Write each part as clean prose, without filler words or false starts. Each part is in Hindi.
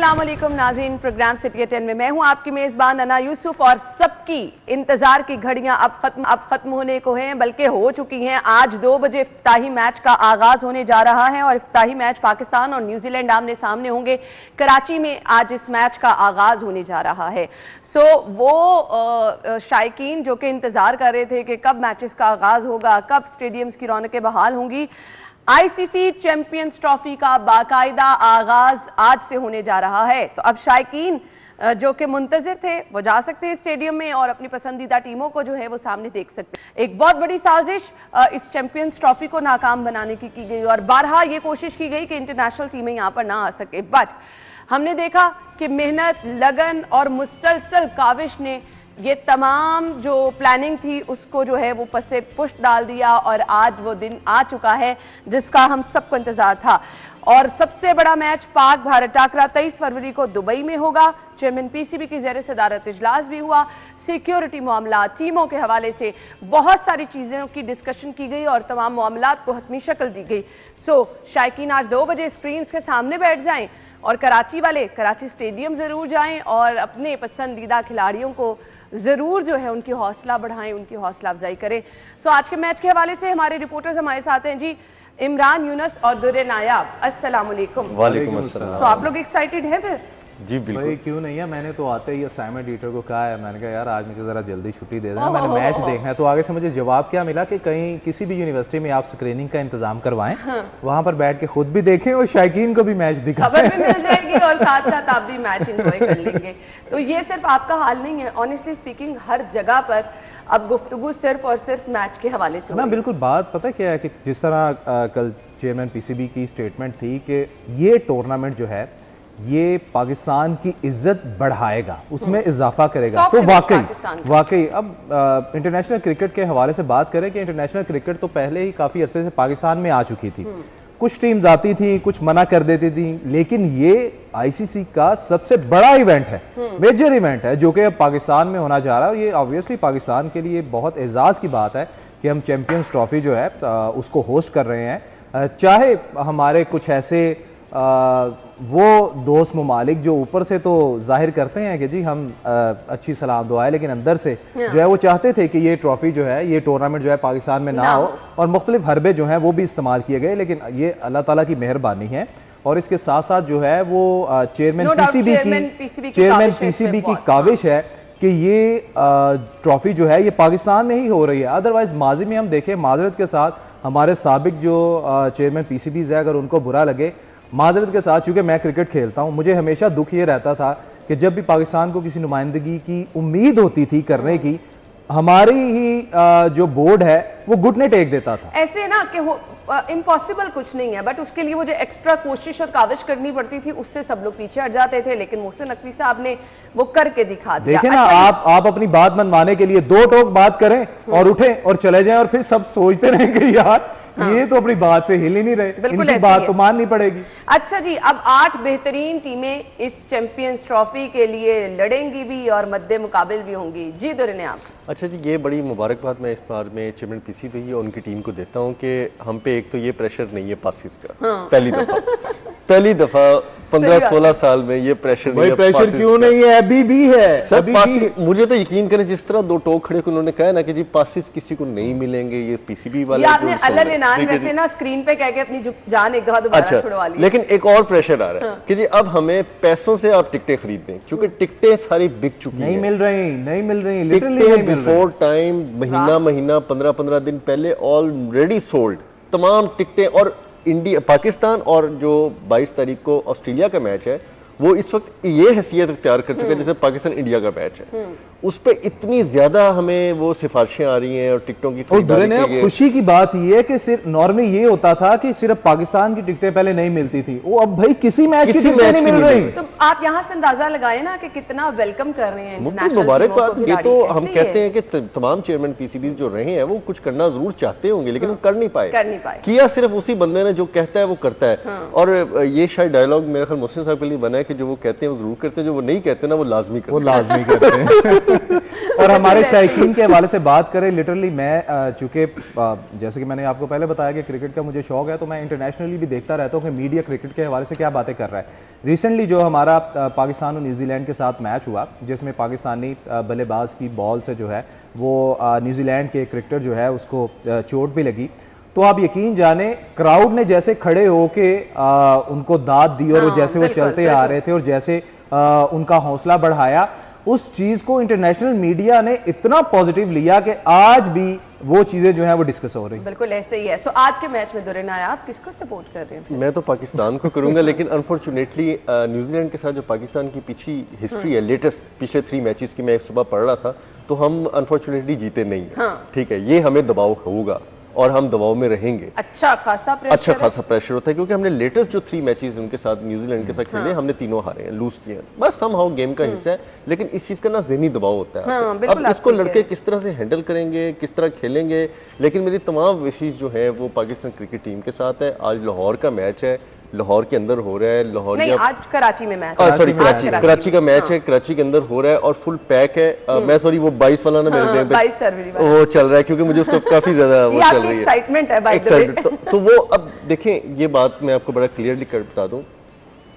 अस्सलाम वालेकुम नाज़रीन, प्रोग्राम सिटी 10 में मैं हूं आपकी मेज़बान अना यूसुफ और सबकी इंतजार की घड़ियां अब खत्म होने को हैं, बल्कि हो चुकी हैं। आज 2 बजे इफ्ताही मैच का आगाज होने जा रहा है और इफ्ताही मैच पाकिस्तान और न्यूजीलैंड आमने सामने होंगे। कराची में आज इस मैच का आगाज होने जा रहा है। वो शायकीन जो कि इंतजार कर रहे थे कि कब मैचेस का आगाज होगा, कब स्टेडियम्स की रौनकें बहाल होंगी, आईसीसी चैंपियंस ट्रॉफी का बाकायदा आगाज आज से होने जा रहा है। तो अब शायकीन जो कि मुंतजिर थे वो जा सकते हैं स्टेडियम में और अपनी पसंदीदा टीमों को जो है वो सामने देख सकते हैं। एक बहुत बड़ी साजिश इस चैंपियंस ट्रॉफी को नाकाम बनाने की गई और बारहा ये कोशिश की गई कि इंटरनेशनल टीमें यहाँ पर ना आ सके, बट हमने देखा कि मेहनत, लगन और मुसलसल काविश ने ये तमाम जो प्लानिंग थी उसको जो है वो पसे पुष्ट डाल दिया और आज वो दिन आ चुका है जिसका हम सबको इंतजार था। और सबसे बड़ा मैच पाक भारत टाकरा 23 फरवरी को दुबई में होगा। चेयरमैन पीसीबी की ज़ेर सदारत इजलास भी हुआ। सिक्योरिटी मामला, टीमों के हवाले से बहुत सारी चीज़ों की डिस्कशन की गई और तमाम मामलात को हतमी शक्ल दी गई। शायकीन आज 2 बजे स्क्रीन के सामने बैठ जाएं और कराची वाले कराची स्टेडियम ज़रूर जाएं और अपने पसंदीदा खिलाड़ियों को ज़रूर जो है उनकी हौसला बढ़ाएं, उनकी हौसला अफजाई करें। आज के मैच के हवाले से हमारे रिपोर्टर्स हमारे साथ हैं जी, इमरान यूनस और दुर्रे नायाब। अस्सलाम वालेकुम। वालेकुम अस्सलाम। आप लोग एक्साइटेड हैं फिर? जी बिल्कुल। भाई क्यों नहीं है, मैंने तो आते ही असाइनमेंट एडिटर को कहा है, मैंने कहा यार आज मुझे ज़रा जल्दी छुट्टी दे देना, मैंने मैच देखना है। तो आगे से मुझे जवाब क्या मिला कि कहीं किसी भी यूनिवर्सिटी में आप स्क्रीनिंग का इंतजाम करवाएं, वहाँ पर बैठ के खुद भी देखें और शायकीन को भी मैच दिखाएं। खबर भी मिल जाएगी और साथ साथ आप भी मैच एंजॉय कर लेंगे। तो ये सिर्फ आपका हाल नहीं है, ऑनेस्टली स्पीकिंग हर जगह पर अब गुफ्तगू सिर्फ और सिर्फ मैच के हवाले से ना। बिल्कुल, बात पता है क्या है कि जिस तरह कल चेयरमैन पीसीबी की स्टेटमेंट थी कि ये टूर्नामेंट जो है ये पाकिस्तान की इज्जत बढ़ाएगा, उसमें इजाफा करेगा। तो वाकई अब इंटरनेशनल क्रिकेट के हवाले से बात करें कि इंटरनेशनल क्रिकेट तो पहले ही काफ़ी अरसे से पाकिस्तान में आ चुकी थी। कुछ टीम्स आती थी, कुछ मना कर देती थी, लेकिन ये आईसीसी का सबसे बड़ा इवेंट है, मेजर इवेंट है जो कि अब पाकिस्तान में होना जा रहा है। और ये ऑब्वियसली पाकिस्तान के लिए बहुत एजाज़ की बात है कि हम चैंपियंस ट्रॉफी जो है उसको होस्ट कर रहे हैं। चाहे हमारे कुछ ऐसे वो दोस्त ममालिक जो ऊपर से तो जाहिर करते हैं कि जी हम अच्छी सलाम दुआ है, लेकिन अंदर से जो है वो चाहते थे कि ये ट्रॉफी जो है, ये टूर्नामेंट जो है पाकिस्तान में ना हो, और मुख्तलिफ हरबे जो हैं वो भी इस्तेमाल किए गए, लेकिन ये अल्लाह ताला की मेहरबानी है। और इसके साथ साथ जो है वो चेयरमैन पीसीबी की काविश है कि ये ट्रॉफी जो है ये पाकिस्तान में ही हो रही है। अदरवाइज माजी में हम देखें, माजरत के साथ हमारे साबिक जो चेयरमैन पीसीबी है, अगर उनको बुरा लगे, माजरत के साथ, चूंकि मैं क्रिकेट खेलता हूं, मुझे हमेशा दुख ये रहता था कि जब भी पाकिस्तान को किसी नुमाइंदगी की उम्मीद होती थी करने की, हमारी ही जो बोर्ड है वो घुटने टेक देता था। ऐसे ना कि इम्पॉसिबल कुछ नहीं है, बट उसके लिए वो जो एक्स्ट्रा कोशिश और काविश करनी पड़ती थी उससे सब लोग पीछे हट जाते थे, लेकिन मोहसिन नकवी साहब ने वो करके दिखा दिया। देखे ना, आप अपनी बात मनवाने के लिए 2 टोक बात करें और उठें और चले जाएं और फिर सब सोचते रहें कि यार ये तो अपनी बात से हिल ही नहीं रहे, इनकी बात तो माननी पड़ेगी। अच्छा जी, अब 8 बेहतरीन टीमें इस चैंपियंस ट्रॉफी के लिए लड़ेंगी भी और मद्दे मुकाबिल भी होंगी। जी दुर्रे आप। अच्छा जी, ये बड़ी मुबारकबाद मैं इस बार में चेयरमैन पीसीबी और उनकी टीम को देता हूँ कि हम पे एक तो ये प्रेशर नहीं है पासिस का। पहली दफा 15-16 साल में ये प्रेशर नहीं है। प्रेशर क्यों नहीं है? अभी भी है। मुझे तो यकीन करें, जिस तरह 2 टोक खड़े उन्होंने कहा ना कि जी पासिस किसी को नहीं मिलेंगे, ये पीसीबी वाले वैसे ना स्क्रीन पे कह के अपनी जान एक दफा दोबारा छुड़वा ली। लेकिन एक और प्रेशर आ रहा है कि जी अब हमें पैसों से आप टिकटें खरीदें, क्योंकि टिकटें सारी बिक चुकी हैं, नहीं मिल रही लिटरली बिफोर टाइम, महीना 15 दिन पहले ऑलरेडी सोल्ड तमाम टिकटें। और इंडिया, पाकिस्तान और जो 22 तारीख को ऑस्ट्रेलिया का मैच है वो इस वक्त ये हैसियत इख्तियार कर चुका है जैसे पाकिस्तान इंडिया का मैच है। उस पे इतनी ज्यादा हमें वो सिफारिशें आ रही हैं और टिकटों की खुशी की बात ये है कि सिर्फ नॉर्मली ये होता था कि सिर्फ पाकिस्तान की टिकटें पहले नहीं मिलती थी, वो अब भाई किसी मैच की टिकटें नहीं मिल रही। तो आप यहाँ से अंदाजा लगाए ना कि कितना वेलकम कर रहे हैं। मुबारकबाद। ये तो हम कहते हैं कि तमाम चेयरमैन पीसीबी जो रहे हैं वो कुछ करना जरूर चाहते होंगे, लेकिन वो कर नहीं पाए। किया सिर्फ उसी बंदे ने जो कहता है वो करता है। और ये शायद डायलॉग मेरे ख्याल मोहसिन साहब के लिए बना है कि जो वो कहते हैं वो जरूर करते हैं, जो वो नहीं कहते ना वो लाजमी करते हैं। और हमारे शायकीन के हवाले से बात करें, लिटरली मैं चूंकि जैसे कि मैंने आपको पहले बताया कि क्रिकेट का मुझे शौक है, तो मैं इंटरनेशनली भी देखता रहता हूँ कि मीडिया क्रिकेट के हवाले से क्या बातें कर रहा है। रिसेंटली जो हमारा पाकिस्तान और न्यूजीलैंड के साथ मैच हुआ, जिसमें पाकिस्तानी बल्लेबाज की बॉल से जो है वो न्यूजीलैंड के क्रिकेटर जो है उसको चोट भी लगी, तो आप यकीन जाने क्राउड ने जैसे खड़े होके उनको दाद दी और जैसे वो चलते आ रहे थे और जैसे उनका हौसला बढ़ाया, उस चीज को इंटरनेशनल मीडिया ने इतना पॉजिटिव लिया कि आज भी वो चीजें जो है वो डिस्कस हो रही। बिल्कुल ऐसे ही है। सो आज के मैच में दुरेन आया, आप किसको सपोर्ट कर रहे हैं? मैं तो पाकिस्तान को करूंगा, लेकिन अनफॉर्चुनेटली न्यूजीलैंड के साथ जो पाकिस्तान की पिछली हिस्ट्री है, लेटेस्ट पिछले 3 मैचेस की मैं सुबह पढ़ रहा था, तो हम अनफॉर्चुनेटली जीते नहीं है। ठीक है, ये हमें दबाव होगा और हम दबाव में रहेंगे। अच्छा खासा प्रेशर होता है, क्योंकि हमने लेटेस्ट जो 3 मैचेस उनके साथ न्यूजीलैंड के साथ खेले, हमने तीनों हारे हैं, लूज किए हैं। बस समहाउ गेम का हिस्सा है, लेकिन इस चीज का ना ज़हनी दबाव होता है। अब इसको लड़के किस तरह से हैंडल करेंगे, किस तरह खेलेंगे, लेकिन मेरी तमाम विशेष जो है वो पाकिस्तान क्रिकेट टीम के साथ है। आज लाहौर का मैच है, लाहौर के अंदर हो रहा है। लाहौर नहीं, आज कराची में मैच, सॉरी कराची का मैच है, कराची के अंदर हो रहा है और फुल पैक है। मैं सॉरी वो 22 वाला ना मेरे देख वो चल रहा है, क्योंकि मुझे उसका काफी ज्यादा वो चल रही है, एक्साइटमेंट है बाय द वे। तो वो अब देखें, ये बात मैं आपको बड़ा क्लियरली कर बता दूं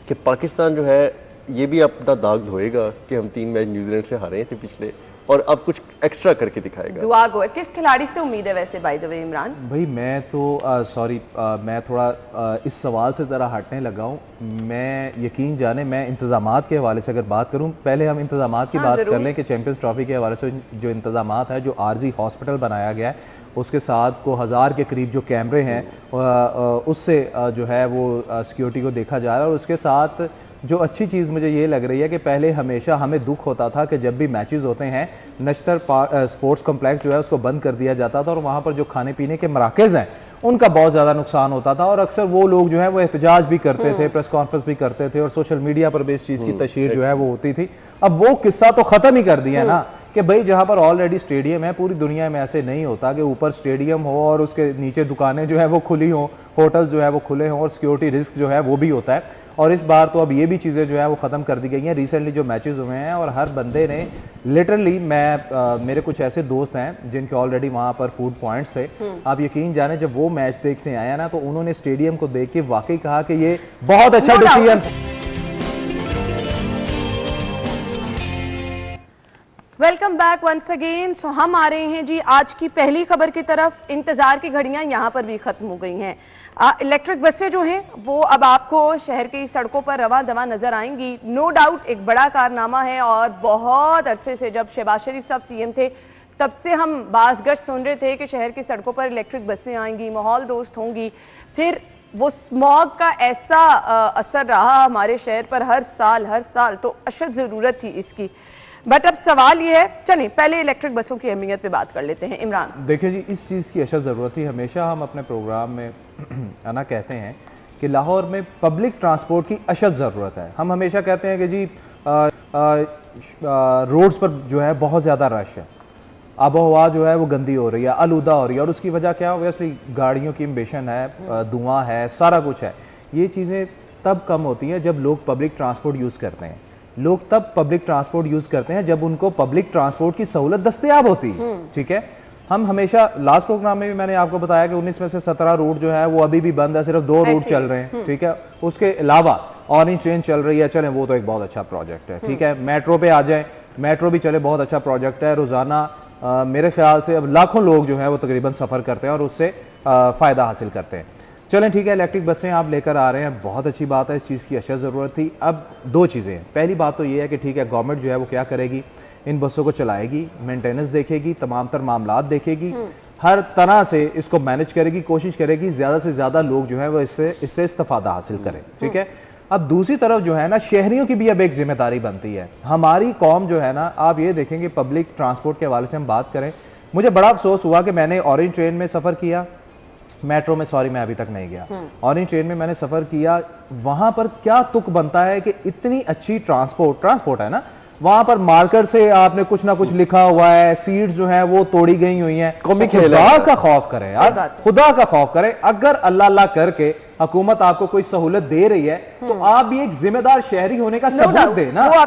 कि पाकिस्तान जो है ये भी अपना दाग धोएगा कि हम 3 मैच न्यूजीलैंड से हारे थे पिछले, और अब कुछ एक्स्ट्रा करके दिखाएगा। दुआ गो। किस खिलाड़ी से उम्मीद है वैसे बाय द वे इमरान? भाई मैं तो सॉरी मैं थोड़ा इस सवाल से ज़रा हटने लगा हूँ। मैं यकीन जाने, मैं इंतज़ामात के हवाले से अगर बात करूँ, पहले हम इंतज़ामात की बात कर लें कि चैंपियंस ट्रॉफी के हवाले से जो इंतज़ामात है, जो आरजी हॉस्पिटल बनाया गया है, उसके साथ को 1000 के करीब जो कैमरे हैं उससे जो है वो सिक्योरिटी को देखा जा रहा है। और उसके साथ जो अच्छी चीज़ मुझे ये लग रही है कि पहले हमेशा हमें दुख होता था कि जब भी मैचेस होते हैं नश्तर स्पोर्ट्स कॉम्प्लेक्स जो है उसको बंद कर दिया जाता था और वहाँ पर जो खाने पीने के मराकज़ हैं उनका बहुत ज़्यादा नुकसान होता था, और अक्सर वो लोग जो है वो एहतजाज भी करते थे, प्रेस कॉन्फ्रेंस भी करते थे और सोशल मीडिया पर भी इस चीज़ की तशहीर जो है वो होती थी। अब वो किस्सा तो ख़त्म ही कर दिया ना कि भाई जहाँ पर ऑलरेडी स्टेडियम है, पूरी दुनिया में ऐसे नहीं होता कि ऊपर स्टेडियम हो और उसके नीचे दुकानें जो है वो खुली हों, होटल जो है वो खुले हों और सिक्योरिटी रिस्क जो है वो भी होता है। और इस बार तो अब ये भी चीज़ें जो है वो ख़त्म कर दी गई हैं। रिसेंटली जो मैचेस हुए हैं और हर बंदे ने लिटरली, मेरे कुछ ऐसे दोस्त हैं जिनके ऑलरेडी वहाँ पर फूड पॉइंट्स थे, आप यकीन जाने जब वो मैच देखने आया ना तो उन्होंने स्टेडियम को देख के वाकई कहा कि ये बहुत अच्छा decision. Welcome back once again. So हम आ रहे हैं जी आज की पहली खबर की तरफ। इंतजार की घड़ियां यहाँ पर भी खत्म हो गई हैं। इलेक्ट्रिक बसें जो हैं वो अब आपको शहर की सड़कों पर रवां दवां नजर आएंगी। नो डाउट एक बड़ा कारनामा है, और बहुत अरसे से जब शहबाज शरीफ साहब सीएम थे तब से हम बाज़गश्त सुन रहे थे कि शहर की सड़कों पर इलेक्ट्रिक बसें आएंगी, माहौल दोस्त होंगी। फिर वो स्मॉग का ऐसा असर रहा हमारे शहर पर हर साल, तो अशद ज़रूरत थी इसकी। बट अब सवाल ये है, चलिए पहले इलेक्ट्रिक बसों की अहमियत पे बात कर लेते हैं। इमरान, देखिए जी, इस चीज़ की अशद ज़रूरत थी। हमेशा हम अपने प्रोग्राम में आना कहते हैं कि लाहौर में पब्लिक ट्रांसपोर्ट की अशद ज़रूरत है। हम हमेशा कहते हैं कि जी रोड्स पर जो है बहुत ज़्यादा रश है, आबो हवा जो है वो गंदी हो रही है, आलूदा हो रही है, और उसकी वजह क्या है? ऑब्वियसली गाड़ियों की एमिशन है, धुआं है, सारा कुछ है। ये चीज़ें तब कम होती हैं जब लोग पब्लिक ट्रांसपोर्ट यूज़ करते हैं। लोग तब पब्लिक ट्रांसपोर्ट यूज़ करते हैं जब उनको पब्लिक ट्रांसपोर्ट की सहूलत दस्तयाब होती है। ठीक है, हम हमेशा लास्ट प्रोग्राम में भी मैंने आपको बताया कि 19 में से 17 रूट जो है वो अभी भी बंद है, सिर्फ 2 रूट चल रहे हैं। ठीक है, उसके अलावा ऑरेंज ट्रेन चल रही है, चलें वो तो एक बहुत अच्छा प्रोजेक्ट है। ठीक है, मेट्रो पे आ जाए, मेट्रो भी चले, बहुत अच्छा प्रोजेक्ट है। रोजाना मेरे ख्याल से अब लाखों लोग जो है वो तकरीबन सफ़र करते हैं और उससे फ़ायदा हासिल करते हैं। चलें ठीक है, इलेक्ट्रिक बसें आप लेकर आ रहे हैं, बहुत अच्छी बात है, इस चीज़ की अशद ज़रूरत थी। अब 2 चीज़ें हैं। पहली बात तो ये है कि ठीक है, गवर्नमेंट जो है वो क्या करेगी, इन बसों को चलाएगी, मेंटेनेंस देखेगी, तमाम तर मामलात देखेगी, हर तरह से इसको मैनेज करेगी, कोशिश करेगी ज़्यादा से ज़्यादा लोग जो है वो इससे इस्तेफादा हासिल करें। ठीक है, अब दूसरी तरफ जो है ना, शहरियों की भी अब एक जिम्मेदारी बनती है। हमारी कौम जो है ना, आप ये देखेंगे पब्लिक ट्रांसपोर्ट के हवाले से हम बात करें, मुझे बड़ा अफसोस हुआ कि मैंने ऑरेंज ट्रेन में सफ़र किया, मेट्रो में सॉरी मैं अभी तक नहीं गया, ऑरेंज ट्रेन में मैंने सफ़र किया। वहाँ पर क्या तुक बनता है कि इतनी अच्छी ट्रांसपोर्ट है ना, वहां पर मार्कर से आपने कुछ ना कुछ लिखा हुआ है, सीट्स जो है वो तोड़ी गई हुई हैं। खुदा का खौफ करें यार, खुदा का खौफ करें। अगर अल्लाह अल्लाह करके हुकूमत आपको कोई सहूलत दे रही है तो आप भी एक जिम्मेदार शहरी होने का सबूत दें ना। वो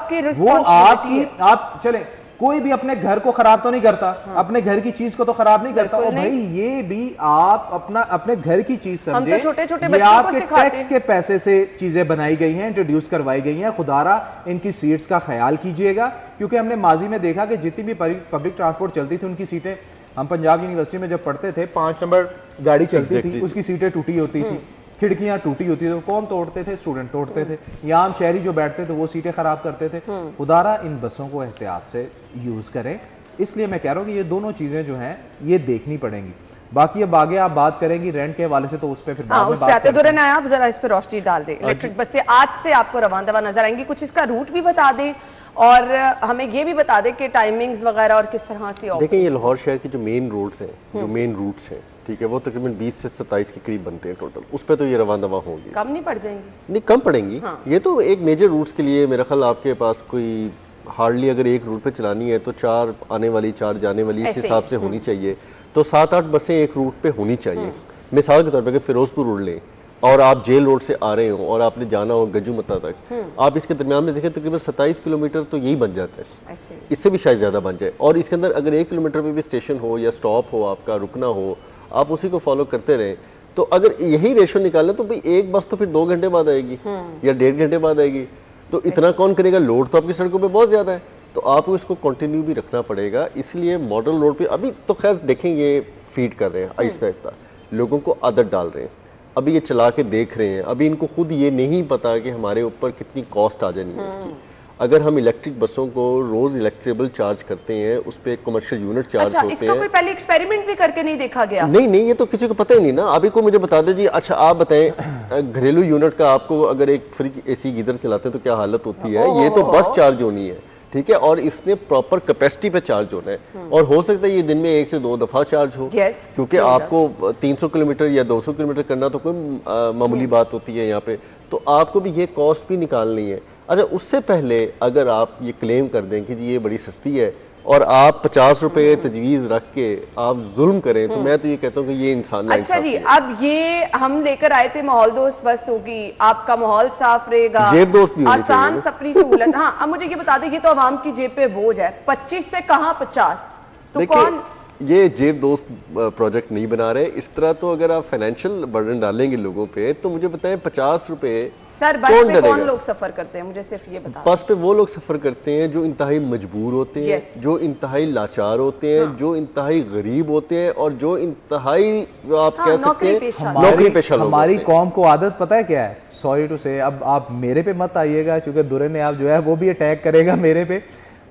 आपकी आप चलें, कोई भी अपने घर को खराब तो नहीं करता, अपने घर की चीज को तो खराब नहीं करता। और भाई ये भी आप अपने घर की चीज समझे, छोटे-छोटे ये बच्चों को आपके सिखाते टैक्स के पैसे से चीजें बनाई गई हैं, इंट्रोड्यूस करवाई गई हैं। खुदारा इनकी सीट्स का ख्याल कीजिएगा, क्योंकि हमने माजी में देखा कि जितनी भी पब्लिक ट्रांसपोर्ट चलती थी उनकी सीटें, हम पंजाब यूनिवर्सिटी में जब पढ़ते थे 5 नंबर गाड़ी चलती थी, उसकी सीटें टूटी होती थी, खिड़कियां टूटी होती थी। तो कौन तोड़ते थे? स्टूडेंट तोड़ते थे, या आम शहरी जो बैठते थे वो सीटें खराब करते थे। खुदारा इन बसों को एहतियात से यूज करें। इसलिए मैं कह रहा हूँ कि ये दोनों चीजें जो हैं ये देखनी पड़ेंगी। बाकी अब आगे आप बात करेंगी रेंट के हवाले से, तो उस पर फिर बाद में बात करेंगे। दुरन आप जरा इस पर रोशनी डाल दें। इलेक्ट्रिक बस से आज से आपको रवान दवा नजर आएंगी, कुछ इसका रूट भी बता दें और हमें ये भी बता दें कि टाइमिंग्स वगैरह और किस तरह से। देखिए ये लाहौर शहर के जो मेन रोड्स हैं, जो मेन रूट्स हैं, ठीक है, वो तकरीबन 20 से 27 के करीब बनते हैं टोटल। उस पर तो ये रवान दवा होंगी, कम नहीं पड़ जाएंगी? नहीं कम पड़ेंगी। ये तो एक मेजर रूट्स के लिए मेरा ख्याल आपके पास कोई हार्डली अगर एक रूट पे चलानी है तो 4 आने वाली 4 जाने वाली इस हिसाब से होनी चाहिए। तो 7-8 बसें एक रूट पे होनी चाहिए। मिसाल के तौर पर फिरोजपुर रोड लें और आप जेल रोड से आ रहे हो और आपने जाना हो गज्जू मत्ता तक, आप इसके दरमियान में देखें तकरीबन 27 किलोमीटर तो यही बन जाता है, इससे भी शायद ज़्यादा बन जाए। और इसके अंदर अगर 1 किलोमीटर पे भी स्टेशन हो या स्टॉप हो, आपका रुकना हो, आप उसी को फॉलो करते रहें। तो अगर यही रेशो निकालें तो भाई एक बस तो फिर 2 घंटे बाद आएगी या 1.5 घंटे बाद आएगी। तो इतना कौन करेगा? लोड तो आपकी सड़कों पे बहुत ज़्यादा है, तो आपको इसको कंटिन्यू भी रखना पड़ेगा। इसलिए मॉडल रोड पे अभी तो खैर देखेंगे, फीड कर रहे हैं आहिस्ता आहिस्ता, लोगों को आदत डाल रहे हैं, अभी ये चला के देख रहे हैं। अभी इनको खुद ये नहीं पता कि हमारे ऊपर कितनी कॉस्ट आ जानी है इसकी। अगर हम इलेक्ट्रिक बसों को रोज इलेक्ट्रेबल चार्ज करते हैं, उस पर कमर्शियल यूनिट चार्ज होते इसका हैं। कोई पहले एक्सपेरिमेंट भी करके नहीं देखा गया? नहीं, ये तो किसी को पता ही नहीं ना। अभी को मुझे बता दीजिए, अच्छा आप बताएं घरेलू यूनिट का आपको अगर एक फ्रिज एसी गीजर चलाते हैं तो क्या हालत होती है। ये तो बस चार्ज होनी है, ठीक है, और इसने प्रॉपर कैपेसिटी पे चार्ज होना है। और हो सकता है ये दिन में 1 से 2 दफा चार्ज हो, क्योंकि आपको 300 किलोमीटर या 200 किलोमीटर करना तो कोई मामूली बात होती है यहाँ पे। तो आपको भी ये कॉस्ट भी निकालनी है। अच्छा, उससे पहले अगर आप ये क्लेम कर दें कि जी ये बड़ी सस्ती है और आप 50 रुपए तजवीज़ रख के आप जुल्म करें, तो मैं तो ये कहता हूँ कि ये इंसान ना। अच्छा जी, अब ये हम लेकर आए थे माहौल दोस्त बस होगी, आपका माहौल साफ रहेगा, जेब दोस्त भी होनी चाहिए, आसान सफरी सहूलत। हाँ, अब मुझे ये बता दें, ये तो आवाम की जेब पे बोझ है। 25 से कहाँ 50, तो कौन ये जेब दोस्त प्रोजेक्ट नहीं बना रहे। इस तरह तो अगर आप फाइनेंशियल बर्डन डालेंगे लोगों पे, तो मुझे बताएं 50 रुपए सर बस पे कौन लोग सफर करते हैं? मुझे सिर्फ ये बता। बस पे वो लोग सफर करते हैं जो इंतहाई मजबूर होते हैं, जो इंतहाई लाचार होते हैं, जो इंतहाई गरीब होते हैं और जो इंतहाई आप कह सकते हैं नौकरी पेशा लोग। हमारी कौम को आदत पता है क्या है? सॉरी टू से, अब आप मेरे पे मत आइएगा, क्योंकि दुरे ने आप जो है वो भी अटैक करेगा मेरे पे।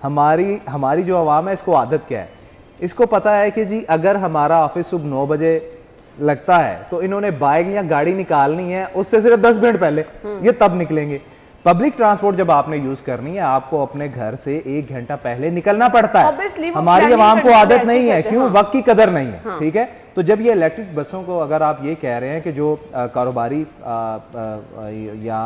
हमारी जो आवाम है, इसको आदत क्या है? इसको पता है कि जी अगर हमारा ऑफिस सुबह 9 बजे लगता है तो इन्होंने बाइक या गाड़ी निकालनी है उससे सिर्फ 10 मिनट पहले, ये तब निकलेंगे। पब्लिक ट्रांसपोर्ट जब आपने यूज करनी है, आपको अपने घर से 1 घंटा पहले निकलना पड़ता है। हमारी आवाम को आदत नहीं है, क्यों? वक्त की कदर नहीं है, ठीक है। तो जब ये इलेक्ट्रिक बसों को अगर आप ये कह रहे हैं कि जो कारोबारी या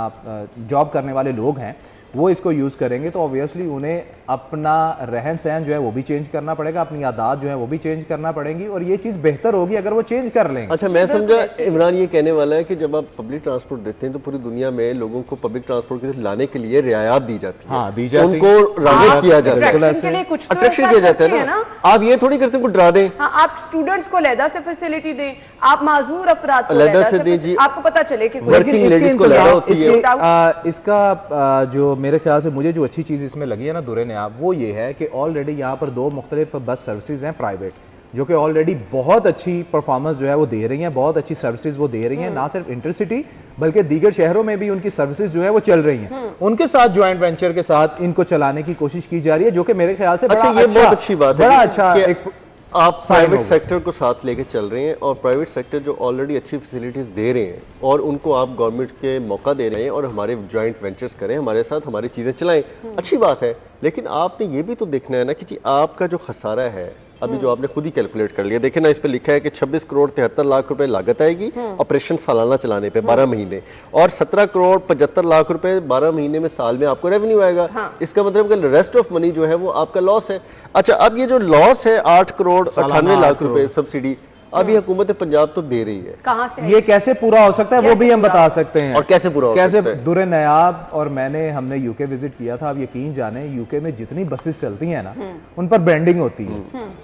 जॉब करने वाले लोग हैं वो इसको यूज करेंगे, तो ऑब्वियसली उन्हें अपना रहन सहन जो है वो भी चेंज करना पड़ेगा, अपनी आदत जो है वो भी चेंज करना पड़ेगी, और ये चीज बेहतर होगी अगर वो चेंज कर लेंगे। अच्छा, मैं समझा इमरान ये कहने वाला है कि जब आप पब्लिक ट्रांसपोर्ट देते हैं तो पूरी दुनिया में लोगों को पब्लिक ट्रांसपोर्ट की तरफ लाने के लिए रियायत दी जाती है। हाँ, दी जाती है, उनको राग़िब किया जाता है, अट्रैक्शन किया जाता है ना। आप ये थोड़ी करते हैं डरा दें। हाँ, आप स्टूडेंट्स को अलहदा से फैसिलिटी दें, आप माजूर अफराद को अलहदा से दीजिए, आपको पता चले कि वर्किंग लेडीज को अलहदा होती है। इसका जो मेरे ख्याल से मुझे जो अच्छी चीज इसमें लगी है ना दुरे ने आप, वो ये है कि ऑलरेडी यहाँ पर 2 मुख्तलिफ बस सर्विसेज हैं प्राइवेट, जो कि ऑलरेडी बहुत अच्छी परफॉर्मेंस जो है वो दे रही हैं, बहुत अच्छी सर्विसेज वो दे रही हैं। ना सिर्फ इंटरसिटी बल्कि दीगर शहरों में भी उनकी सर्विसेज जो है वो चल रही हैं। उनके साथ ज्वाइंट वेंचर के साथ इनको चलाने की कोशिश की जा रही है, जो कि मेरे ख्याल से अच्छा, ये बहुत अच्छी बात है, बड़ा अच्छा आप प्राइवेट सेक्टर को साथ लेके चल रहे हैं, और प्राइवेट सेक्टर जो ऑलरेडी अच्छी फैसिलिटीज दे रहे हैं और उनको आप गवर्नमेंट के मौका दे रहे हैं और हमारे जॉइंट वेंचर्स करें, हमारे साथ हमारी चीज़ें चलाएं, अच्छी बात है। लेकिन आपने ये भी तो देखना है ना कि जी आपका जो खसारा है, अभी जो आपने खुद ही कैलकुलेट कर लिया, देखे ना इस पे लिखा है कि 26 करोड़ 73 लाख रुपए लागत आएगी ऑपरेशन सालाना चलाने पे 12 महीने, और 17 करोड़ 75 लाख रुपए 12 महीने में साल में आपको रेवेन्यू आएगा। इसका मतलब कि रेस्ट ऑफ मनी जो है वो आपका लॉस है। अच्छा, अब ये जो लॉस है 8 करोड़ 98 लाख रुपए सब्सिडी, अब ये हुकूमत पंजाब तो दे रही है। कहाँ से ये कैसे पूरा हो सकता है वो भी हम बता सकते हैं। और कैसे पूरा हो कैसे सकता है? दुरे नयाब और हमने यूके विजिट किया था। आप यकीन जाने यूके में जितनी बसेस चलती हैं ना उन पर ब्रांडिंग होती है,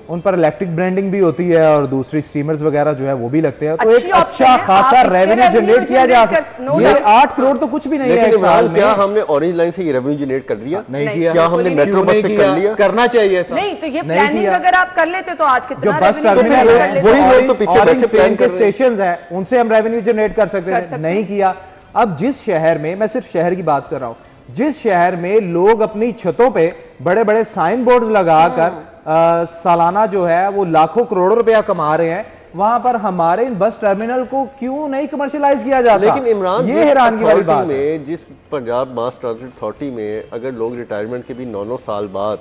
उन पर इलेक्ट्रिक ब्रांडिंग भी होती है और दूसरी स्टीमर्स वगैरह जो है वो भी लगते हैं। तो एक अच्छा खासा रेवेन्यू जनरेट किया जा सकता है। ये 8 करोड़ तो कुछ भी नहीं है। क्या हमने ऑरेंज लाइन से ये रेवेन्यू जनरेट कर दिया? नहीं किया। क्या हमने मेट्रो बस से कर लिया? करना चाहिए था। नहीं तो ये प्लानिंग अगर आप कर लेते तो आज कितना जो बस revenue टर्मिनल generate कर है लेते? वही लोग तो पीछे बैठे प्लान के कर रहे हैं। स्टेशन हैं उनसे हम रेवेन्यू जनरेट कर सकते थे, नहीं किया। अब जिस शहर में, मैं सिर्फ शहर की बात कर रहा हूं, जिस शहर में लोग अपनी छतों पे बड़े बड़े साइन बोर्ड लगाकर सालाना जो है वो लाखों करोड़ों रुपया कमा रहे हैं, वहां पर हमारे इन बस टर्मिनल को क्यों नहीं कमर्शियलाइज किया जाता? लेकिन इमरान, ये हैरानगी वाली बात है। जिस पंजाब मास ट्रांजिट अथॉरिटी में अगर लोग रिटायरमेंट के भी 9-9 साल बाद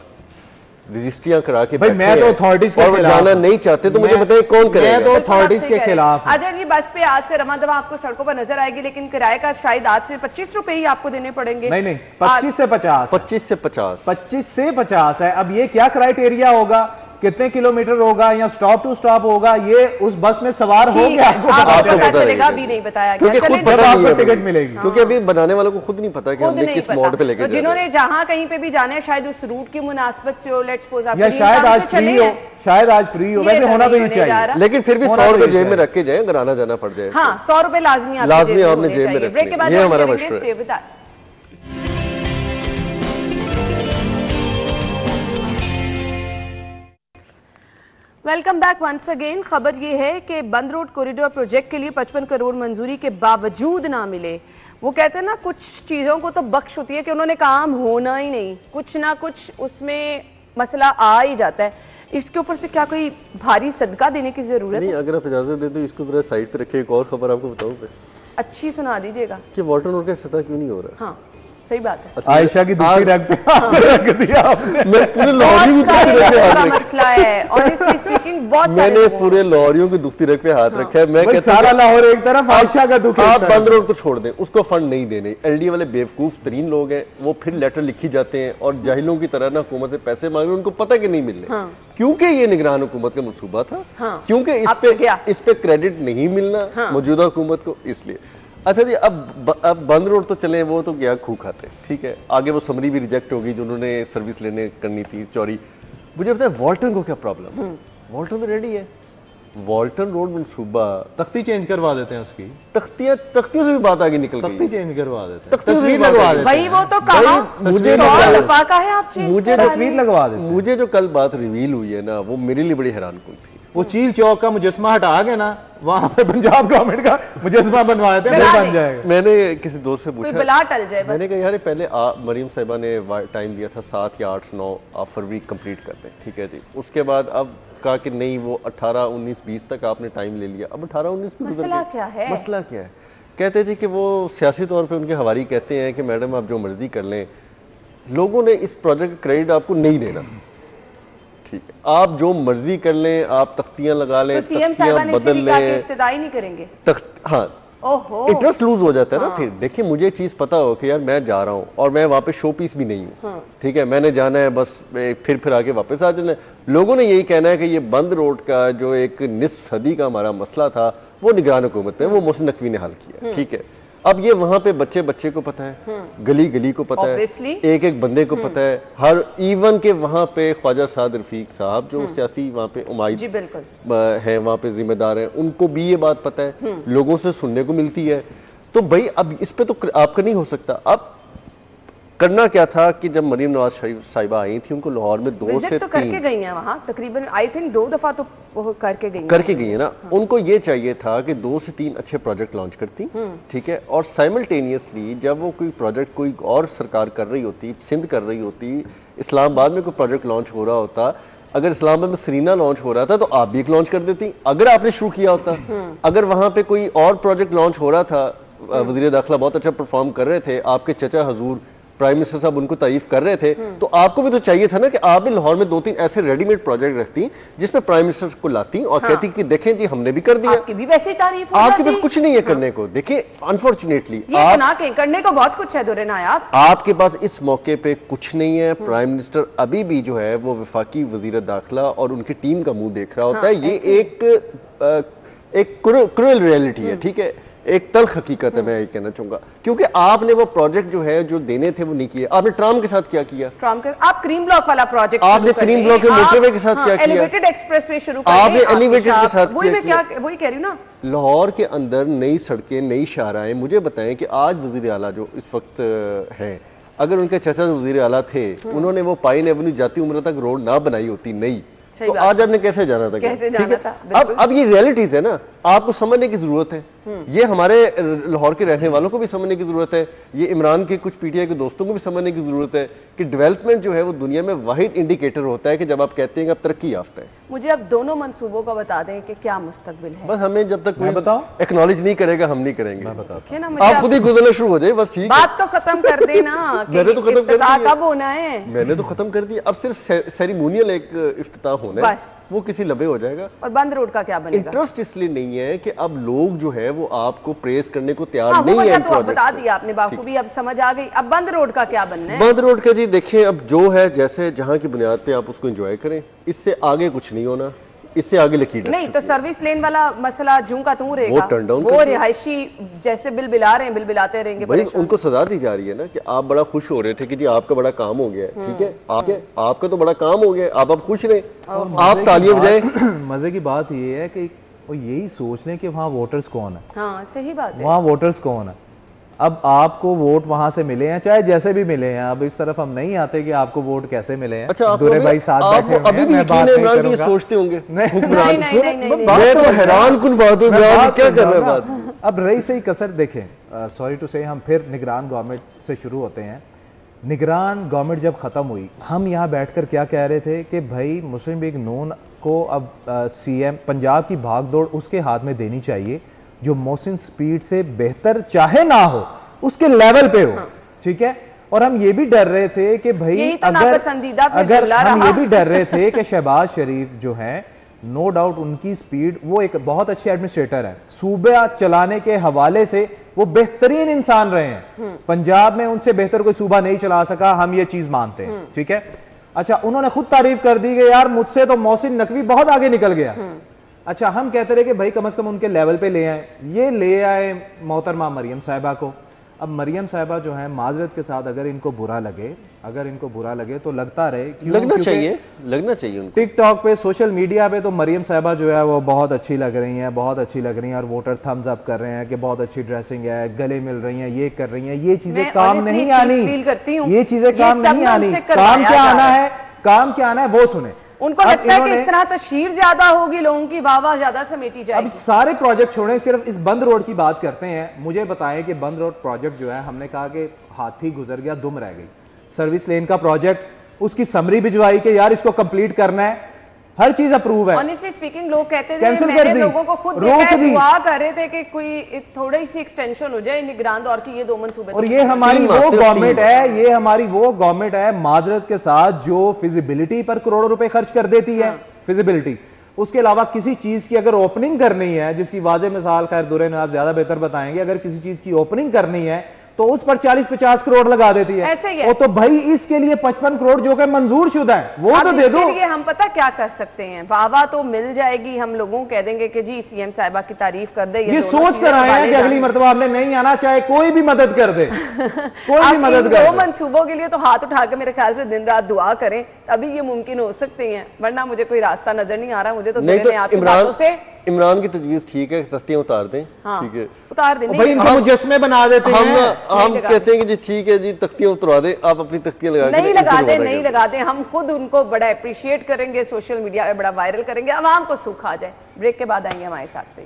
रजिस्ट्रियां करा के भाई मैं तो अथॉरिटीज के और खिलाफ जाना नहीं चाहते, तो मुझे बताइए कौन करेगा? मैं तो अथॉरिटीज के खिलाफ हूं। अजय जी, बस पे आज से रमादवा आपको सड़कों पर नजर आएगी, लेकिन किराए का शायद आज से 25 रुपए ही आपको देने पड़ेंगे। नहीं 25 से 50 25 से 50 25 से 50 है। अब ये क्या क्राइटेरिया होगा, कितने किलोमीटर होगा या स्टॉप टू स्टॉप होगा, ये उस बस में सवार हो गया आपको पता चलेगा, भी नहीं बताया गया। क्योंकि खुद जब पता नहीं आपको है टिकट मिलेगी। क्योंकि अभी बनाने वालों को खुद नहीं पता कि हमने किस मोड पे लेके जाना है। जिन्होंने जहां कहीं पे भी जाना है शायद उस रूट की मुनासबत से हो, लेट्स सपोज आप या शायद आज फ्री हो, शायद आज फ्री हो, वैसे होना तो नहीं चाहिए, लेकिन फिर भी 100 रुपए जेब में रख के जाए अगर आना जाना पड़ जाए। हाँ, 100 रुपए लाजमी आपने जेब में रखने, ये हमारा मशवरा है। Welcome back once again. खबर ये है कि बंद रोड कॉरिडोर प्रोजेक्ट के लिए 55 करोड़ मंजूरी के बावजूद ना मिले। वो कहते हैं ना, कुछ चीजों को तो बख्श होती है कि उन्होंने काम होना ही नहीं, कुछ ना कुछ उसमें मसला आ ही जाता है। इसके ऊपर से क्या कोई भारी सदका देने की जरूरत नहीं? है? अगर आप इजाजत दे तो इसको जरा साइड पे रखिए। एक और खबर आपको बताऊं मैं, अच्छी सुना दीजिएगा कि वाटर रोड का इफ्तिताह क्यों नहीं हो रहा? हाँ, सही बात है। आयशा की दूसरी रख दिया आपने। मैं पूरे लाहौरियों की दूसरी रख पे हाथ रखा। मसला है ऑनेस्टली स्पीकिंग, बहुत मैंने पूरे लाहौरियों की दूसरी रख पे हाथ रखा है। मैं कहता सारा लाहौर एक तरफ, आयशा का दुख आप बंद रोड को छोड़ दें, उसको फंड नहीं देने। एलडीए वाले बेवकूफ तरीन लोग हैं, वो फिर लेटर लिखी जाते हैं और जाहिलों की तरह ना हुकूमत से पैसे मांग रहे, उनको पता कि नहीं मिलने। क्योंकि ये निगरान हुकूमत का मंसूबा था, क्योंकि इस पे क्रेडिट नहीं मिलना मौजूदा हुकूमत को, इसलिए। अच्छा जी, अब बंद रोड तो चले, वो तो गया खूह खाते, ठीक है। आगे वो समरी भी रिजेक्ट होगी जो उन्होंने सर्विस लेने करनी थी चौरी। मुझे बताया वॉल्टन को क्या प्रॉब्लम? वॉल्टन तो रेडी है। वॉल्टन रोड मंसूबा तख्ती चेंज करवा देते हैं उसकी, तख्तियों से भी बात आगे निकल गई। तख्ती चेंज करवा देते हैं, तस्वीर लगवा देते हैं। भाई वो तो कहा मुझे दफा का है, आप मुझे तस्वीर लगवा देते हैं। मुझे जो कल बात रिवील हुई है ना, वो मेरे लिए बड़ी हैरान कुन थी। वो चील चौक का मुजस्मा हटा के ना वहां पे पंजाब गवर्नमेंट का मुजस्मा बनवा देते हैं, बन जाएगा। मैंने किसी दोस्त से पूछा, बला टल जाए, मैंने कहा यार पहले मरीम साहिबा ने टाइम दिया था 7 या 8-9 फरवरी कंप्लीट कर दें, ठीक है जी। उसके बाद अब कहा कि नहीं, वो 18, 19, 20 तक आपने टाइम ले लिया। अब 18, 19 मसला क्या है? मसला क्या है? कहते जी कि वो सियासी तौर पे उनके हवारी कहते हैं कि मैडम आप जो मर्जी कर लें, लोगों ने इस प्रोजेक्ट का क्रेडिट आपको नहीं देना, ठीक है। आप जो मर्जी कर लें, आप तख्तियां लगा लें, तो तख्तियां बदल लें, इफ्तिदाई नहीं करेंगे। हाँ, ओहो, इंटरेस्ट लूज हो जाता है ना। फिर देखिए, मुझे चीज पता हो कि यार मैं जा रहा हूँ और मैं वहाँ पे शो पीस भी नहीं हूँ, ठीक है। मैंने जाना है बस, फिर आके वापस आ जाना है। लोगों ने यही कहना है कि ये बंद रोड का जो एक निस्फ सदी का हमारा मसला था, वो निगरान हुकूमत ने, वो मोहसिन नकवी ने हल किया, ठीक है। अब ये वहां पे बच्चे को पता है, गली गली को पता है, एक एक बंदे को पता है, हर इवन के वहां पे ख्वाजा साद रफीक साहब जो सियासी वहां पे उमाइद है, वहां पे जिम्मेदार हैं, उनको भी ये बात पता है, लोगों से सुनने को मिलती है। तो भाई अब इस पे तो आपका नहीं हो सकता। अब करना क्या था कि जब मरीम नवाज साहिबा आई थी, उनको लाहौर में 2 से 3 करके गई हैं वहाँ, तकरीबन आई थिंक 2 दफा तो वो करके गई है ना। उनको ये चाहिए था कि 2 से 3 अच्छे प्रोजेक्ट लॉन्च करती, ठीक है। और साइमल्टेनियसली जब वो कोई प्रोजेक्ट कोई और सरकार कर रही होती, सिंध कर रही होती, इस्लामाबाद में कोई प्रोजेक्ट लॉन्च हो रहा होता, अगर इस्लामाबाद में सरीना लॉन्च हो रहा था तो आप भी एक लॉन्च कर देती, अगर आपने शुरू किया होता। अगर वहां पे कोई और प्रोजेक्ट लॉन्च हो रहा था, वजीर दाखिला बहुत अच्छा परफॉर्म कर रहे थे, आपके चचा हजूर प्राइम मिनिस्टर साहब उनको तारीफ कर रहे थे, तो आपको भी तो चाहिए था ना कि आप भी लाहौर में 2-3 ऐसे रेडीमेड प्रोजेक्ट रखती जिसमें प्राइम मिनिस्टर को लाती और कहती कि देखें जी हमने भी कर दिया। आपकी भी वैसी तारीफ हो आपके जाती। पास कुछ नहीं है करने को। देखिए अनफॉर्चुनेटली करने को बहुत कुछ है दुर्रे नायाब, आपके पास इस मौके पे कुछ नहीं है। प्राइम मिनिस्टर अभी भी जो है वो वफाकी वजीर दाखिला और उनकी टीम का मुंह देख रहा होता है। ये एक क्रूएल रियलिटी है, ठीक है, एक तल्ख हकीकत है। मैं ये कहना चाहूंगा क्योंकि आपने वो प्रोजेक्ट जो है जो देने थे वो नहीं किए। आपने ट्राम के साथ क्या किया? आप क्रीम ब्लॉक वाला प्रोजेक्ट आपने क्रीम ब्लॉक के मोटरवे के साथ क्या किया? एलिवेटेड एक्सप्रेसवे शुरू कर आपने एलिवेटेड के साथ वही मैं क्या वही कह रही हूँ ना। लाहौर के अंदर नई सड़कें, नई शाहराएं, मुझे बताएं कि आज वजीर आला जो इस वक्त हैं, अगर उनके चाचा वजीर आला थे, उन्होंने वो पाइन एवेन्यू जाती उम्र तक रोड ना बनाई होती नहीं, तो आज आपने कैसे जाना था? कैसे जाना था? अब ये रियलिटीज है ना, आपको समझने की जरूरत है। ये हमारे लाहौर के रहने वालों को भी समझने की जरूरत है, ये इमरान के कुछ पीटीआई के दोस्तों को भी समझने की जरूरत है कि डेवलपमेंट जो है वो दुनिया में वाहिद इंडिकेटर होता है कि जब आप कहते हैं कि अब तरक्की याफ्ता है। मुझे अब दोनों मंसूबों का बता दें कि क्या मुस्तकबिल है। बस हमें जब तक कोई बताओ एक्नॉलेज नहीं करेगा हम नहीं करेंगे। आप खुद ही गुजरना शुरू हो जाए, बस ठीक बात तो खत्म कर देना। मैंने तो खत्म कर दिया। कब होना है? मैंने तो खत्म कर दिया। अब सिर्फ सेरेमोनियल एक इफ्तिताह होना है, वो किसी लबे हो जाएगा। और बंद रोड का क्या बनेगा? इंटरेस्ट इसलिए नहीं है कि अब लोग जो है वो आपको प्रेस करने को तैयार नहीं है। तो अब बता दिया आपने बाखूबी, अब समझ आ गई। अब बंद रोड का क्या बनना है? बंद रोड का जी देखिए, अब जो है जैसे जहां की बुनियाद पे आप उसको एंजॉय करें, इससे आगे कुछ नहीं होना, इससे आगे लकीर नहीं। तो सर्विस लेन वाला मसला जूं का तू रहेगा, वो टर्न डाउन वो रिहायशी जैसे बिल बिला रहे हैं, बिल बिलाते रहेंगे। भाई उनको सजा दी जा रही है ना कि आप बड़ा खुश हो रहे थे कि जी आपका बड़ा काम हो गया है, ठीक है, आपका तो बड़ा काम हो गया, आप खुश रहे, आप तालियां बजाएं। मजे की बात ये है कि वो यही सोच लें कि वहाँ वोटर्स कौन है। हाँ सही बात है, वहाँ वोटर्स कौन है। अब आपको वोट वहां से मिले हैं, चाहे जैसे भी मिले हैं, अब इस तरफ हम नहीं आते कि आपको वोट कैसे मिले हैं। अच्छा, दुरे भाई साथ बैठे हैं, अभी भी मैं इमरान की सोचते होंगे। नहीं, मैं तो हैरान कुन बात है, क्या कर रहे हैं बात। अब रही सही कसर देखें, सॉरी टू से, हम फिर निगरान गवर्नमेंट से शुरू होते हैं। निगरान गवर्नमेंट जब खत्म हुई, हम यहाँ बैठकर क्या कह रहे थे कि भाई मुस्लिम लीग नून को अब सीएम पंजाब की भागदौड़ उसके हाथ में देनी चाहिए जो मोहसिन स्पीड से बेहतर चाहे ना हो, उसके लेवल पे हो, ठीक है। और हम ये भी डर रहे थे कि भाई अगर हम ये भी डर रहे थे कि शहबाज शरीफ जो है, नो डाउट उनकी स्पीड, वो एक बहुत अच्छे एडमिनिस्ट्रेटर है, सूबा चलाने के हवाले से वो बेहतरीन इंसान रहे हैं। पंजाब में उनसे बेहतर कोई सूबा नहीं चला सका, हम ये चीज मानते हैं, ठीक है। अच्छा, उन्होंने खुद तारीफ कर दी कि यार मुझसे तो मोहसिन नकवी बहुत आगे निकल गया। अच्छा, हम कहते रहे कि भाई कम से कम उनके लेवल पे ले आए, ये ले आए मोहतरमा मरियम साहिबा को। अब मरियम साहिबा जो है, माजरत के साथ अगर इनको बुरा लगे तो लगता रहे, लगना चाहिए उनको। टिकटॉक पे, सोशल मीडिया पे तो मरियम साहिबा जो है वो बहुत अच्छी लग रही हैं, और वोटर थम्स अप कर रहे हैं कि बहुत अच्छी ड्रेसिंग है, गले मिल रही हैं, ये कर रही हैं। ये चीजें काम नहीं आनी, ये चीजें काम नहीं आनी। काम क्या आना है वो सुने। उनको लगता है कि इस तरह तशहीर ज्यादा होगी, लोगों की वाह ज्यादा समेटी जाएगी। अब सारे प्रोजेक्ट छोड़ें, सिर्फ इस बंद रोड की बात करते हैं। मुझे बताएं कि बंद रोड प्रोजेक्ट जो है, हमने कहा कि हाथी गुजर गया दुम रह गई। सर्विस लेन का प्रोजेक्ट, उसकी समरी भिजवाई कि यार इसको कंप्लीट करना है, हर चीज अप्रूव है। ऑनेस्टली स्पीकिंग, लोग कहते थे, मैंने लोगों को खुद देखा, दुआ कर रहे थे कि कोई थोड़ी सी एक्सटेंशन हो जाए निगरान दौर की, ये 2 मंसूबे। और ये हमारी वो गवर्नमेंट है, माजरत के साथ, जो फिजिबिलिटी पर करोड़ों रुपए खर्च कर देती है, फिजिबिलिटी। उसके अलावा किसी चीज की अगर ओपनिंग करनी है, जिसकी वाज़ेह मिसाल, खैर दुरे ने आप ज्यादा बेहतर बताएंगे, अगर किसी चीज की ओपनिंग करनी है तो उस पर 40-50 करोड़ लगा देती है। ऐसे ही है। वो तो भाई इसके लिए 55 करोड़ जो कि मंजूर शुदा है, वो तो दे दो। इसके लिए हम पता क्या कर सकते हैं, वाह तो मिल जाएगी, हम लोगों को कह देंगे कि जी सीएम साहिबा की तारीफ कर दे। ये सोच कर आए हैं कि अगली मर्तबा आपने नहीं आना, चाहे कोई भी मदद कर दे, कोई भी मदद कर दे। 2 मंसूबों के लिए तो हाथ उठा के मेरे ख्याल से दिन रात दुआ करें, तभी ये मुमकिन हो सकते हैं, वरना मुझे कोई रास्ता नजर नहीं आ रहा। मुझे तो इमरान की तजवीज ठीक है, तख्तियां उतार दें, ठीक है, उतार दें, भाई इनको मुजस्मे बना देते हैं। हम कहते हैं कि जी ठीक है जी, तख्तियां उतरवा दें, आप अपनी तख्तियां नहीं लगा दें। हम खुद उनको बड़ा अप्रिशिएट करेंगे, सोशल मीडिया पे बड़ा वायरल करेंगे, आवाम को सुख आ जाए। ब्रेक के बाद आएंगे हमारे साथ पे।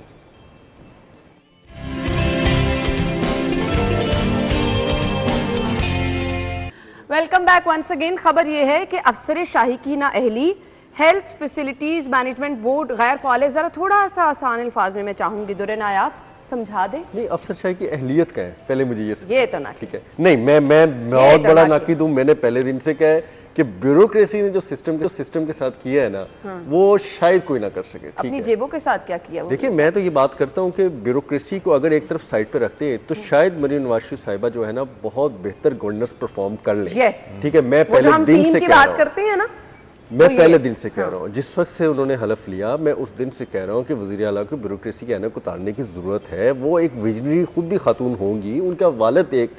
Welcome back once again. खबर यह है कि अफसर शाही की नाअहली, हेल्थ फैसिलिटीज मैनेजमेंट बोर्ड गैर फाल। जरा थोड़ा सा आसान अल्फाज में मैं चाहूंगी दुरे नायाब समझा दें। नहीं, अफसरशाही की अहलियत क्या है, पहले मुझे ये तो ना ठीक है। नहीं, मैं बहुत बड़ा नाकी दूं, मैंने पहले दिन से कहा है कि ब्यूरोक्रेसी ने जो सिस्टम के साथ किया है ना, वो शायद कोई ना कर सके। ठीक अपनी है, जेबों के साथ क्या किया वो? देखिए, मैं तो ये बात करता हूँ कि ब्यूरोक्रेसी को अगर एक तरफ साइड पे रखते हैं तो शायद मरीम नवाज शरीफ साहिबा जो है ना बहुत बेहतर गवर्नेंस परफॉर्म कर ले। ठीक है, मैं पहले दिन से कह रहा हूँ, करते हैं ना, मैं पहले दिन से कह रहा हूँ, जिस वक्त से उन्होंने हलफ लिया, मैं उस दिन से कह रहा हूँ कि वज़ीर आला को ब्यूरोक्रेसी के ऐनक उतारने की ज़रूरत है। वो एक विजनरी खुद भी खातून होंगी, उनका वालिद एक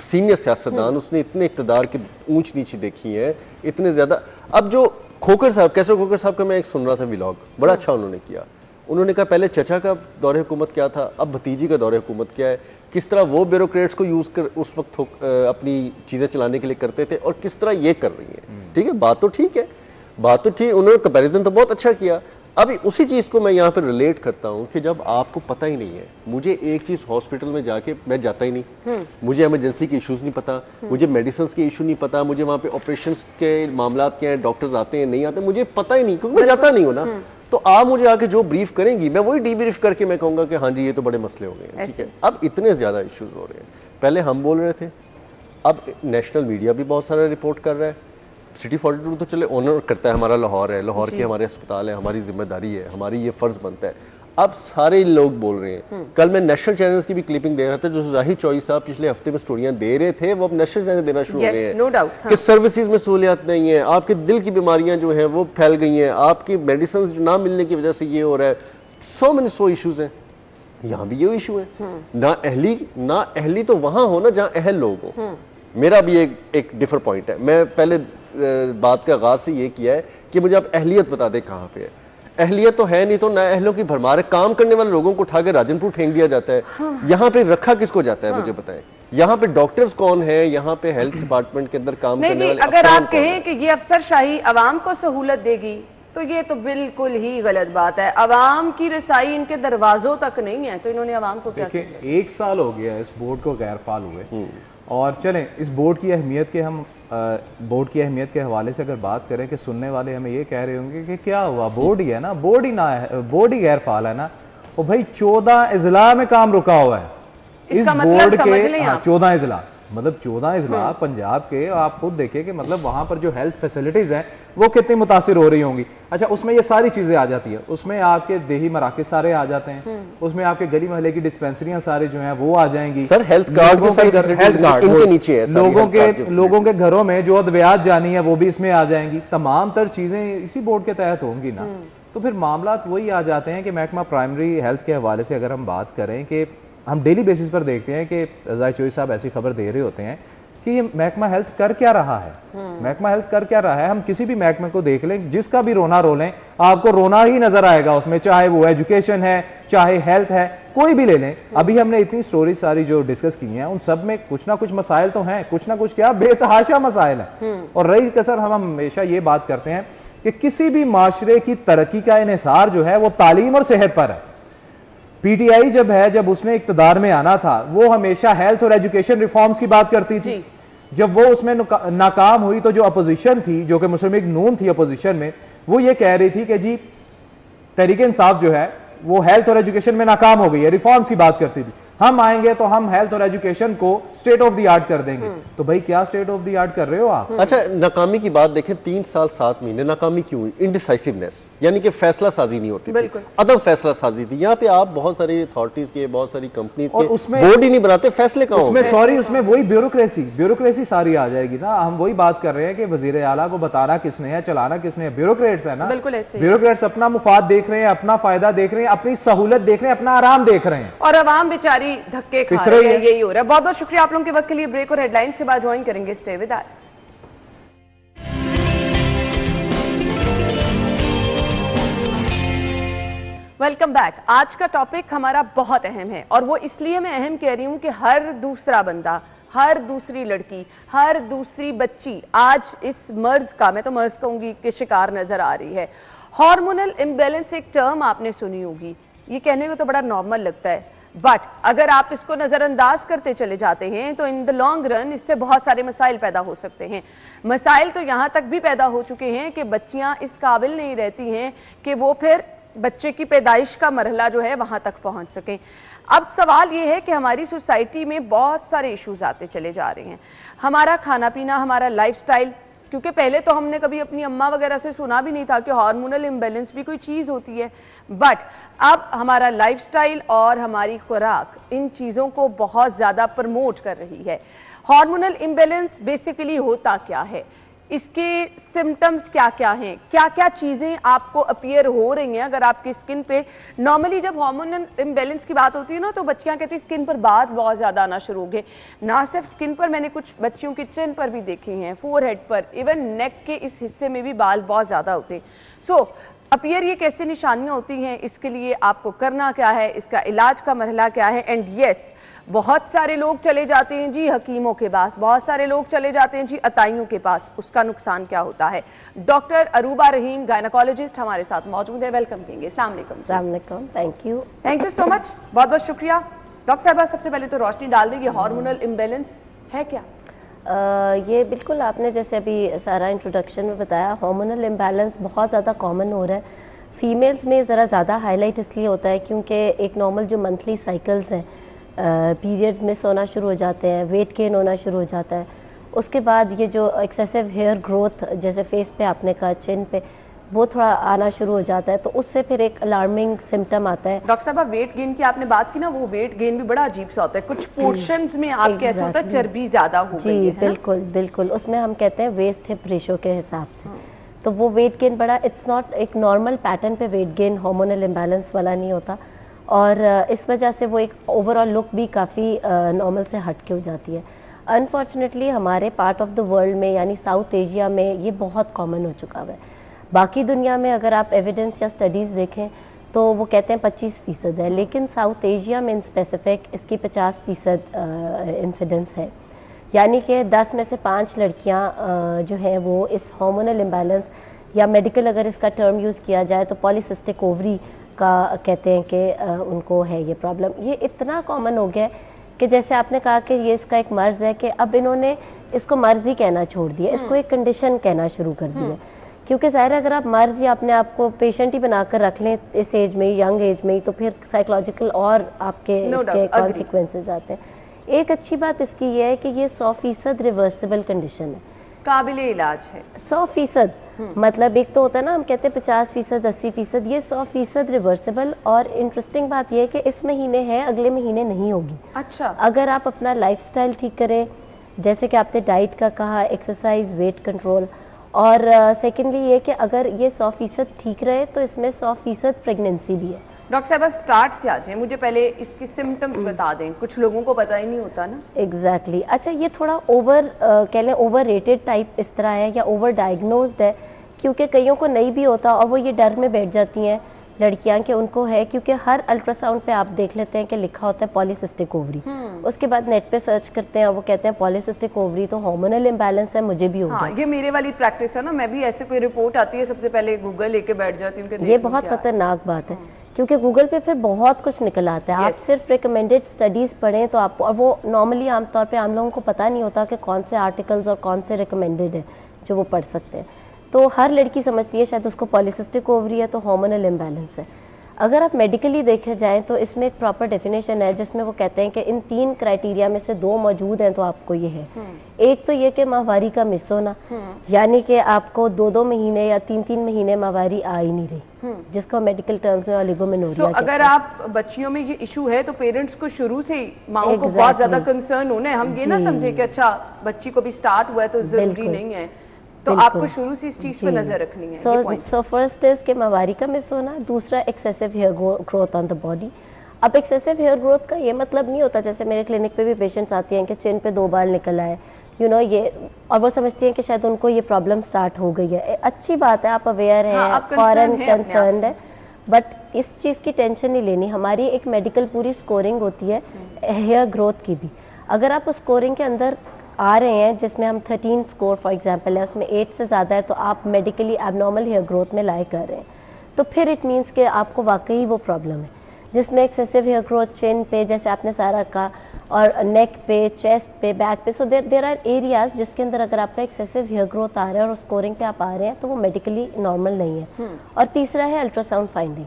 सीनियर सियासतदान, उसने इतने इक़्तिदार की ऊंच नीची देखी है, इतने ज़्यादा। अब जो खोखर साहब, कैसर खोखर साहब का मैं एक सुन रहा था व्लॉग, बड़ा अच्छा उन्होंने किया। उन्होंने कहा पहले चचा का दौरे हुकूमत क्या था, अब भतीजी का दौरे हुकूमत क्या है, किस तरह वो ब्यूरोक्रेट्स को यूज़ कर उस वक्त अपनी चीज़ें चलाने के लिए करते थे और किस तरह ये कर रही हैं। ठीक है, बात तो ठीक है, बात तो ठीक, उन्होंने कंपैरिजन तो बहुत अच्छा किया। अभी उसी चीज़ को मैं यहाँ पर रिलेट करता हूँ कि जब आपको पता ही नहीं है, मुझे एक चीज़ हॉस्पिटल में जाके मैं जाता ही नहीं, मुझे इमरजेंसी के इश्यूज़ नहीं पता, मुझे मेडिसिन के इशू नहीं पता, मुझे वहाँ पे ऑपरेशन के मामला क्या हैं, डॉक्टर्स आते हैं नहीं आते, मुझे पता ही नहीं, क्योंकि मैं जाता नहीं हूँ ना। तो आप मुझे आके जो ब्रीफ करेंगी, मैं वही डीब्रीफ करके मैं कहूँगा कि हाँ जी ये तो बड़े मसले हो गए हैं। ठीक है, अब इतने ज़्यादा इश्यूज़ हो रहे हैं, पहले हम बोल रहे थे, अब नेशनल मीडिया भी बहुत सारा रिपोर्ट कर रहा है। सिटी 42 तो चले ऑनर करता है, हमारा लाहौर है, लाहौर के हमारे अस्पताल है, हमारी जिम्मेदारी है, हमारी ये फर्ज बनता है। अब सारे लोग बोल रहे हैं, कल मैं नेशनल चैनल्स की भी क्लिपिंग दे रहा था, जो जाहिर चौधरी साहब पिछले हफ्ते में स्टोरियां दे रहे थे, वो अब नेशनल चैनल देना शुरू हो गए हैं। नो डाउट कि सर्विसेज में सहूलियत नहीं है, आपके दिल की बीमारियां जो हैं वो फैल गई हैं, आपकी मेडिसिन ना मिलने की वजह से ये हो रहा है। सो इशूज हैं, यहाँ भी ये इशू है। ना अहली तो वहां हो ना जहाँ अहल लोग हो। मेरा भी एक डिफर पॉइंट है, मैं पहले बात का आगाज से ये किया है कि मुझे आप अहलियत बता दें कहाँ पे है। अहलियत तो है नहीं, तो ना अहलों की भरमार है, काम करने वाले लोगों को उठा के राजनपुर फेंक दिया जाता है। यहाँ पे रखा किसको जाता है, मुझे बताएं। यहाँ पे डॉक्टर्स कौन है, यहाँ पे हेल्थ डिपार्टमेंट के अंदर काम करने वाले अगर आप कहें कि ये अफसरशाही अवाम को सहूलत देगी तो ये तो बिल्कुल ही गलत बात है। अवाम की रसाई इनके दरवाजों तक नहीं है, तो इन्होंने अवाम को क्या? देखिए, 1 साल हो गया इस बोर्ड को गैर फाल हुए, और चलें इस बोर्ड की अहमियत के हम बोर्ड की अहमियत के हवाले से अगर बात करें कि सुनने वाले हमें ये कह रहे होंगे कि क्या हुआ, बोर्ड ही है ना, बोर्ड ही गैर फाल है ना। और भाई 14 इजला में काम रुका हुआ है इस बोर्ड के, 14 इजला, मतलब 14 इजला पंजाब के। आप खुद देखिए कि मतलब वहां पर जो हेल्थ फैसिलिटीज हैं वो कितनी मुतासिर हो रही होंगी। अच्छा, उसमें ये सारी चीजें आ जाती है, उसमें आपके देही मराकज सारे आ जाते हैं, उसमें आपके गली मोहल्ले की डिस्पेंसरियां सारे जो हैं वो आ जाएंगी। सर हेल्थ कार्ड इनके नीचे है, लोगों के घरों में जो अद्वियात जानी है वो भी इसमें आ जाएंगी। तमाम तर चीजें इसी बोर्ड के तहत होंगी ना। तो फिर मामला वही आ जाते हैं कि महकमा प्राइमरी हेल्थ के हवाले से अगर हम बात करें कि हम डेली बेसिस पर देखते हैं कि जाहिर चौधरी साहब ऐसी खबर दे रहे होते हैं कि ये महकमा हेल्थ कर क्या रहा है, महकमा हेल्थ कर क्या रहा है। हम किसी भी महकमे को देख लें, जिसका भी रोना रोलें, आपको रोना ही नजर आएगा उसमें, चाहे वो एजुकेशन है, चाहे हेल्थ है, कोई भी ले लें। अभी हमने इतनी स्टोरी सारी जो डिस्कस की हैं, उन सब में कुछ ना कुछ मसाइल तो हैं, कुछ ना कुछ क्या बेतहाशा मसाइल है। और रही कसर, हम हमेशा ये बात करते हैं कि किसी भी माशरे की तरक्की का इन्हिसार जो है वो तालीम और सेहत पर है। पीटीआई जब उसने इक्तदार में आना था, वो हमेशा हेल्थ और एजुकेशन रिफॉर्म्स की बात करती थी। जब वो उसमें नाकाम हुई तो जो अपोजिशन थी, जो कि मुस्लिम लीग नून थी अपोजिशन में, वो ये कह रही थी कि जी तहरीक इंसाफ जो है वो हेल्थ और एजुकेशन में नाकाम हो गई है, रिफॉर्म्स की बात करती थी। हम आएंगे तो हम हेल्थ और एजुकेशन को स्टेट ऑफ द आर्ट कर देंगे। तो भाई क्या स्टेट ऑफ द आर्ट कर रहे हो आप? अच्छा, नाकामी की बात देखें, 3 साल 7 महीने नाकामी क्यों हुई? इनडिसाइसिवनेस, यानी कि फैसला साजी नहीं होती थी, अदम फैसला साजी थी। यहाँ पे आप बहुत सारी अथॉरिटीज के, बहुत सारी कंपनीज के उसमें बोर्ड ही नहीं बनाते, फैसले कहाँ उसमें सॉरी उसमें वही ब्यूरोक्रेसी सारी आ जाएगी ना। हम वही बात कर रहे हैं कि वजीर आला को बताना किसने है, चलाना किसने है, ब्यूरोक्रेट्स है ना। ब्यूरोक्रेट्स अपना मुफाद देख रहे हैं, अपना फायदा देख रहे हैं, अपनी सहूलत देख रहे हैं, अपना आराम देख रहे हैं, और अवाम बेचारी धक्के खा रही है। यही हो रहा है। बहुत बहुत शुक्रिया आप लोगों के वक्त के लिए। ब्रेक और हेडलाइंस के बाद ज्वाइन करेंगे, stay with us. Welcome back. आज का टॉपिक हमारा बहुत अहम है, और वो इसलिए मैं अहम कह रही हूं कि हर दूसरा बंदा, हर दूसरी लड़की, हर दूसरी बच्ची आज इस मर्ज का, मैं तो मर्ज कहूंगी, के शिकार नजर आ रही है। हार्मोनल इम्बैलेंस एक टर्म आपने सुनी होगी, ये कहने में तो बड़ा नॉर्मल लगता है, बट अगर आप इसको नजरअंदाज करते चले जाते हैं तो इन द लॉन्ग रन इससे बहुत सारे मसाइल पैदा हो सकते हैं। मसाइल तो यहां तक भी पैदा हो चुके हैं कि बच्चियां इस काबिल नहीं रहती हैं कि वो फिर बच्चे की पैदाइश का मरहला जो है वहां तक पहुंच सके। अब सवाल ये है कि हमारी सोसाइटी में बहुत सारे इश्यूज आते चले जा रहे हैं। हमारा खाना पीना, हमारा लाइफस्टाइल, क्योंकि पहले तो हमने कभी अपनी अम्मा वगैरह से सुना भी नहीं था कि हार्मोनल इम्बैलेंस भी कोई चीज़ होती है, बट अब हमारा लाइफस्टाइल और हमारी खुराक इन चीज़ों को बहुत ज़्यादा प्रमोट कर रही है। हार्मोनल इम्बैलेंस बेसिकली होता क्या है, इसके सिम्टम्स क्या क्या हैं, क्या क्या चीज़ें आपको अपीयर हो रही हैं अगर आपकी स्किन पे। नॉर्मली जब हार्मोनल इम्बैलेंस की बात होती है ना, तो बच्चियां कहती हैं स्किन पर बाल बहुत ज़्यादा आना शुरू हो गए। ना सिर्फ स्किन पर, मैंने कुछ बच्चियों की चिन पर भी देखी हैं, फोरहेड पर, इवन नेक के इस हिस्से में भी बाल बहुत ज़्यादा होते हैं। सो अपीयर ये कैसे निशानियाँ होती हैं, इसके लिए आपको करना क्या है, इसका इलाज का मरहला क्या है। एंड येस, बहुत सारे लोग चले जाते हैं जी हकीमों के पास, बहुत सारे लोग चले जाते हैं जी अताइयों के पास, उसका नुकसान क्या होता है। डॉक्टर अरूबा रहीम गायनाकोलॉजिस्ट हमारे साथ मौजूद है, वेलकम करेंगे। अस्सलाम वालेकुम। थैंक यू सो मच, बहुत बहुत शुक्रिया। डॉक्टर साहबा, सबसे पहले तो रोशनी डाल देंगे, हार्मोनल इम्बैलेंस है क्या? ये बिल्कुल आपने जैसे अभी सारा इंट्रोडक्शन में बताया, हार्मोनल इम्बैलेंस बहुत ज़्यादा कॉमन हो रहा है। फीमेल्स में ज़रा ज़्यादा हाईलाइट इसलिए होता है क्योंकि एक नॉर्मल जो मंथली साइकिल्स हैं, पीरियड्स में सोना शुरू हो जाते हैं, वेट गेन होना शुरू हो जाता है, उसके बाद ये जो एक्सेसिव हेयर ग्रोथ जैसे फेस पे आपने कहा, चिन पे, वो थोड़ा आना शुरू हो जाता है, तो उससे फिर एक अलार्मिंग सिम्टम आता है। डॉक्टर साहब, वेट गेन की आपने बात की ना, वो वेट गेन भी बड़ा अजीब सा होता है, कुछ पोर्शंस में आपके ऐसा होता है चर्बी ज्यादा हो गई है। बिल्कुल बिल्कुल, उसमें हम कहते हैं वेस्ट हिप रेशो के हिसाब से, तो वो वेट गेन बड़ा, इट्स नॉट एक नॉर्मल पैटर्न पे वेट गेन हार्मोनल इम्बैलेंस वाला नहीं होता, और इस वजह से वो एक ओवरऑल लुक भी काफ़ी नॉर्मल से हट के हो जाती है। अनफॉर्चुनेटली हमारे पार्ट ऑफ द वर्ल्ड में यानी साउथ एशिया में ये बहुत कॉमन हो चुका है। बाकी दुनिया में अगर आप एविडेंस या स्टडीज़ देखें तो वो कहते हैं 25% है, लेकिन साउथ एशिया में इन स्पेसिफिक इसकी 50% इंसिडेंस है। यानी कि 10 में से 5 लड़कियां जो हैं वो इस हार्मोनल इम्बैलेंस, या मेडिकल अगर इसका टर्म यूज़ किया जाए तो पॉलीसिस्टिक ओवरी का कहते हैं कि उनको है ये प्रॉब्लम। ये इतना कॉमन हो गया है कि जैसे आपने कहा कि ये इसका एक मर्ज़ है, कि अब इन्होंने इसको मर्ज़ ही कहना छोड़ दिया, इसको एक कंडीशन कहना शुरू कर दिया। क्योंकि ज़ाहिर है अगर आप मर्ज़ या अपने आप को पेशेंट ही बनाकर रख लें इस एज में, यंग एज में ही, तो फिर साइकोलॉजिकल और आपके इसके कॉन्सिक्वेंसेस आते हैं। एक अच्छी बात इसकी ये है कि ये 100% रिवर्सिबल कंडीशन है, काबिले इलाज है। 100%, मतलब एक तो होता है ना, हम कहते हैं 50%, 80%, ये 100% रिवर्सिबल। और इंटरेस्टिंग बात यह है कि इस महीने है, अगले महीने नहीं होगी। अच्छा, अगर आप अपना लाइफस्टाइल ठीक करें, जैसे कि आपने डाइट का कहा, एक्सरसाइज, वेट कंट्रोल, और सेकेंडली ये कि अगर ये 100% ठीक रहे तो इसमें 100% प्रेगनेंसी भी है। डॉक्टर साहब स्टार्ट से आ जाए, मुझे पहले इसके सिम्टम्स बता दें, कुछ लोगों को पता ही नहीं होता ना। एग्जैक्टली अच्छा, ये थोड़ा ओवर कह लें ओवर रेटेड टाइप इस तरह है, या ओवर डायग्नोज्ड है, क्योंकि कईयों को नहीं भी होता और वो ये डर में बैठ जाती हैं लड़कियां कि उनको है, क्योंकि हर अल्ट्रासाउंड पे आप देख लेते हैं कि लिखा होता है पॉलीसिस्टिक ओवरी। उसके बाद नेट पे सर्च करते हैं, वो कहते हैं पॉलीसिस्टिक ओवरी तो हार्मोनल इम्बैलेंस है, मुझे भी हो गया। ये मेरे वाली प्रैक्टिस है ना, मैं भी ऐसे कोई रिपोर्ट आती है सबसे पहले गूगल लेके बैठ जाती हूँ। ये बहुत खतरनाक बात है, क्योंकि गूगल पे फिर बहुत कुछ निकल आता है। आप सिर्फ रिकमेंडेड स्टडीज़ पढ़ें तो आपको, और वो नॉर्मली आमतौर पे आम लोगों को पता नहीं होता कि कौन से आर्टिकल्स और कौन से रिकमेंडेड है जो वो पढ़ सकते हैं। तो हर लड़की समझती है शायद उसको पॉलीसिस्टिक ओवरी है तो हार्मोनल इम्बैलेंस है। अगर आप मेडिकली देखे जाएं तो इसमें एक प्रॉपर डेफिनेशन है, जिसमें वो कहते हैं कि इन 3 क्राइटेरिया में से 2 मौजूद हैं तो आपको ये है। एक तो ये कि माहवारी का मिस होना, यानी कि आपको 2-2 महीने या 3-3 महीने माहवारी आ ही नहीं रही, जिसको मेडिकल टर्म्स में ओलिगोमेनोरिया कहते हैं। अगर आप बच्चियों में ये इशू है तो पेरेंट्स को शुरू से ही माओ को बहुत ज्यादा कंसर्न होना है। हम ये ना समझे कि अच्छा बच्ची को भी स्टार्ट हुआ है तो जरूरी नहीं है, तो आपको शुरू से इस चीज पे नजर रखनी है। सो फर्स्ट इज के माहवारी का मिस होना, दूसरा excessive hair growth on the body. अब एक्सेसिव हेयर ग्रोथ का ये मतलब नहीं होता, जैसे मेरे क्लिनिक पे भी पेशेंट्स आती हैं कि चिन पे 2 बाल निकल आए, ये, और वो समझती हैं कि शायद उनको ये प्रॉब्लम स्टार्ट हो गई है। अच्छी बात है, आप अवेयर हैं, फॉरन कंसर्न है, बट इस चीज़ की टेंशन नहीं लेनी। हमारी एक मेडिकल पूरी स्कोरिंग होती है हेयर ग्रोथ की भी। अगर आप उस स्कोरिंग के अंदर आ रहे हैं, जिसमें हम 13 स्कोर फॉर एग्जांपल है, उसमें 8 से ज़्यादा है, तो आप मेडिकली एबनॉर्मल हेयर ग्रोथ में लाई कर रहे हैं, तो फिर इट मीन्स कि आपको वाकई वो प्रॉब्लम है। जिसमें एक्सेसिव हेयर ग्रोथ चिन पे, जैसे आपने सारा कहा, और नेक पे, चेस्ट पे, बैक पे, सो देर आर एरियाज जिसके अंदर अगर आपका एक्सेसिव हेयर ग्रोथ आ रहा है और स्कोरिंग पे आप आ रहे हैं तो वो मेडिकली नॉर्मल नहीं है। और तीसरा है अल्ट्रासाउंड फाइंडिंग।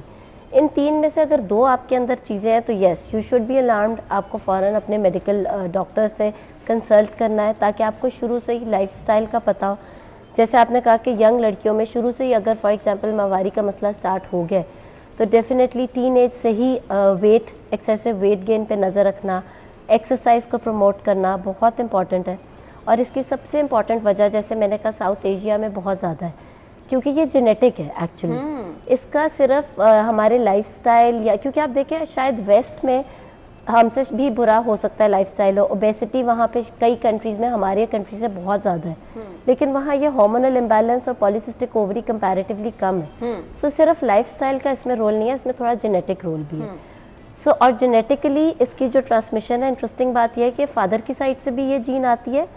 इन 3 में से अगर 2 आपके अंदर चीज़ें हैं तो yes you should be alarmed, आपको फ़ौरन अपने मेडिकल डॉक्टर से कंसल्ट करना है ताकि आपको शुरू से ही लाइफस्टाइल का पता हो। जैसे आपने कहा कि यंग लड़कियों में शुरू से ही अगर फॉर एग्जांपल माहवारी का मसला स्टार्ट हो गया तो डेफिनेटली टीन एज से ही एक्सेसिव वेट गेन पे नज़र रखना, एक्सरसाइज को प्रमोट करना बहुत इंपॉर्टेंट है। और इसकी सबसे इम्पॉर्टेंट वजह जैसे मैंने कहा साउथ एशिया में बहुत ज़्यादा है क्योंकि ये जेनेटिक है एक्चुअली। इसका सिर्फ हमारे लाइफस्टाइल या क्योंकि आप देखें शायद वेस्ट में हमसे भी बुरा हो सकता है लाइफस्टाइल, ओबेसिटी वहाँ पे कई कंट्रीज़ में हमारे कंट्री से बहुत ज़्यादा है, लेकिन वहाँ ये हार्मोनल इम्बैलेंस और पॉलीसिस्टिक ओवरी कंपैरेटिवली कम है। सो सिर्फ लाइफस्टाइल का इसमें रोल नहीं है, इसमें थोड़ा जेनेटिक रोल भी है। सो और जेनेटिकली इसकी जो ट्रांसमिशन है, इंटरेस्टिंग बात यह है कि फादर की साइड से भी ये जीन आती है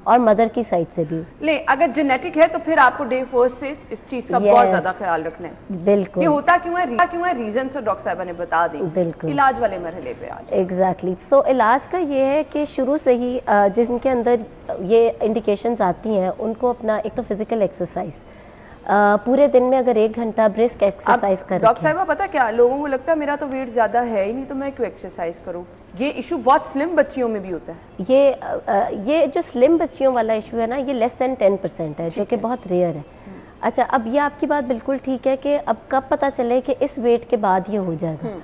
और मदर की साइड से भी। ले अगर जेनेटिक है तो फिर आपको डे फर्स्ट से इस चीज का बहुत ज्यादा ख्याल रखना है। बिल्कुल। ये होता क्यों है रीजन से डॉक्टर साहबा ने बता दी। बिल्कुल। इलाज वाले मरहले पे आज एग्जैक्टली। सो इलाज का ये है कि शुरू से ही जिनके अंदर ये इंडिकेशंस आती हैं उनको अपना एक तो फिजिकल एक्सरसाइज पूरे दिन में अगर 1 घंटा ब्रिस्क एक्सरसाइज करें। डॉक्टर साहबा पता क्या लोगों को लगता है मेरा तो वेट ज्यादा है ही नहीं तो मैं क्यों एक्सरसाइज करूं। ये इशू बहुत स्लिम बच्चियों में भी होता है। ये जो स्लिम बच्चियों वाला इशू है ना ये लेस देन 10% है जो कि बहुत रेयर है। अच्छा, अब ये आपकी बात बिल्कुल ठीक है कि अब कब पता चले कि इस वेट के बाद ये हो जाएगा,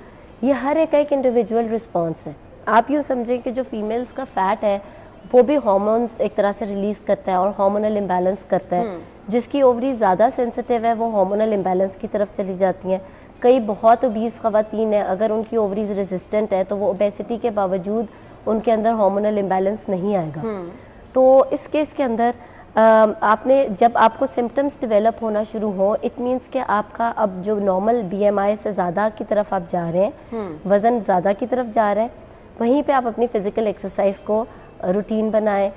ये हर एक इंडिविजुअल रिस्पॉन्स है। आप यूँ समझें कि जो फीमेल्स का फैट है वो भी हार्मोन्स एक तरह से रिलीज करता है और हार्मोनल इम्बैलेंस करता है। जिसकी ओवरी ज़्यादा सेंसिटिव है वो हार्मोनल इम्बैलेंस की तरफ चली जाती हैं। कई बहुत ओबीस ख़वातीन हैं, अगर उनकी ओवरीज रेजिस्टेंट है तो वो ओबेसिटी के बावजूद उनके अंदर हार्मोनल इम्बैलेंस नहीं आएगा। तो इस केस के अंदर आपने जब आपको सिम्टम्स डेवलप होना शुरू हो इट मीन्स कि आपका अब जो नॉर्मल BMI से ज़्यादा की तरफ आप जा रहे हैं, वज़न ज़्यादा की तरफ जा रहे हैं, वहीं पे आप अपनी फ़िज़िकल एक्सरसाइज को रूटीन बनाएं,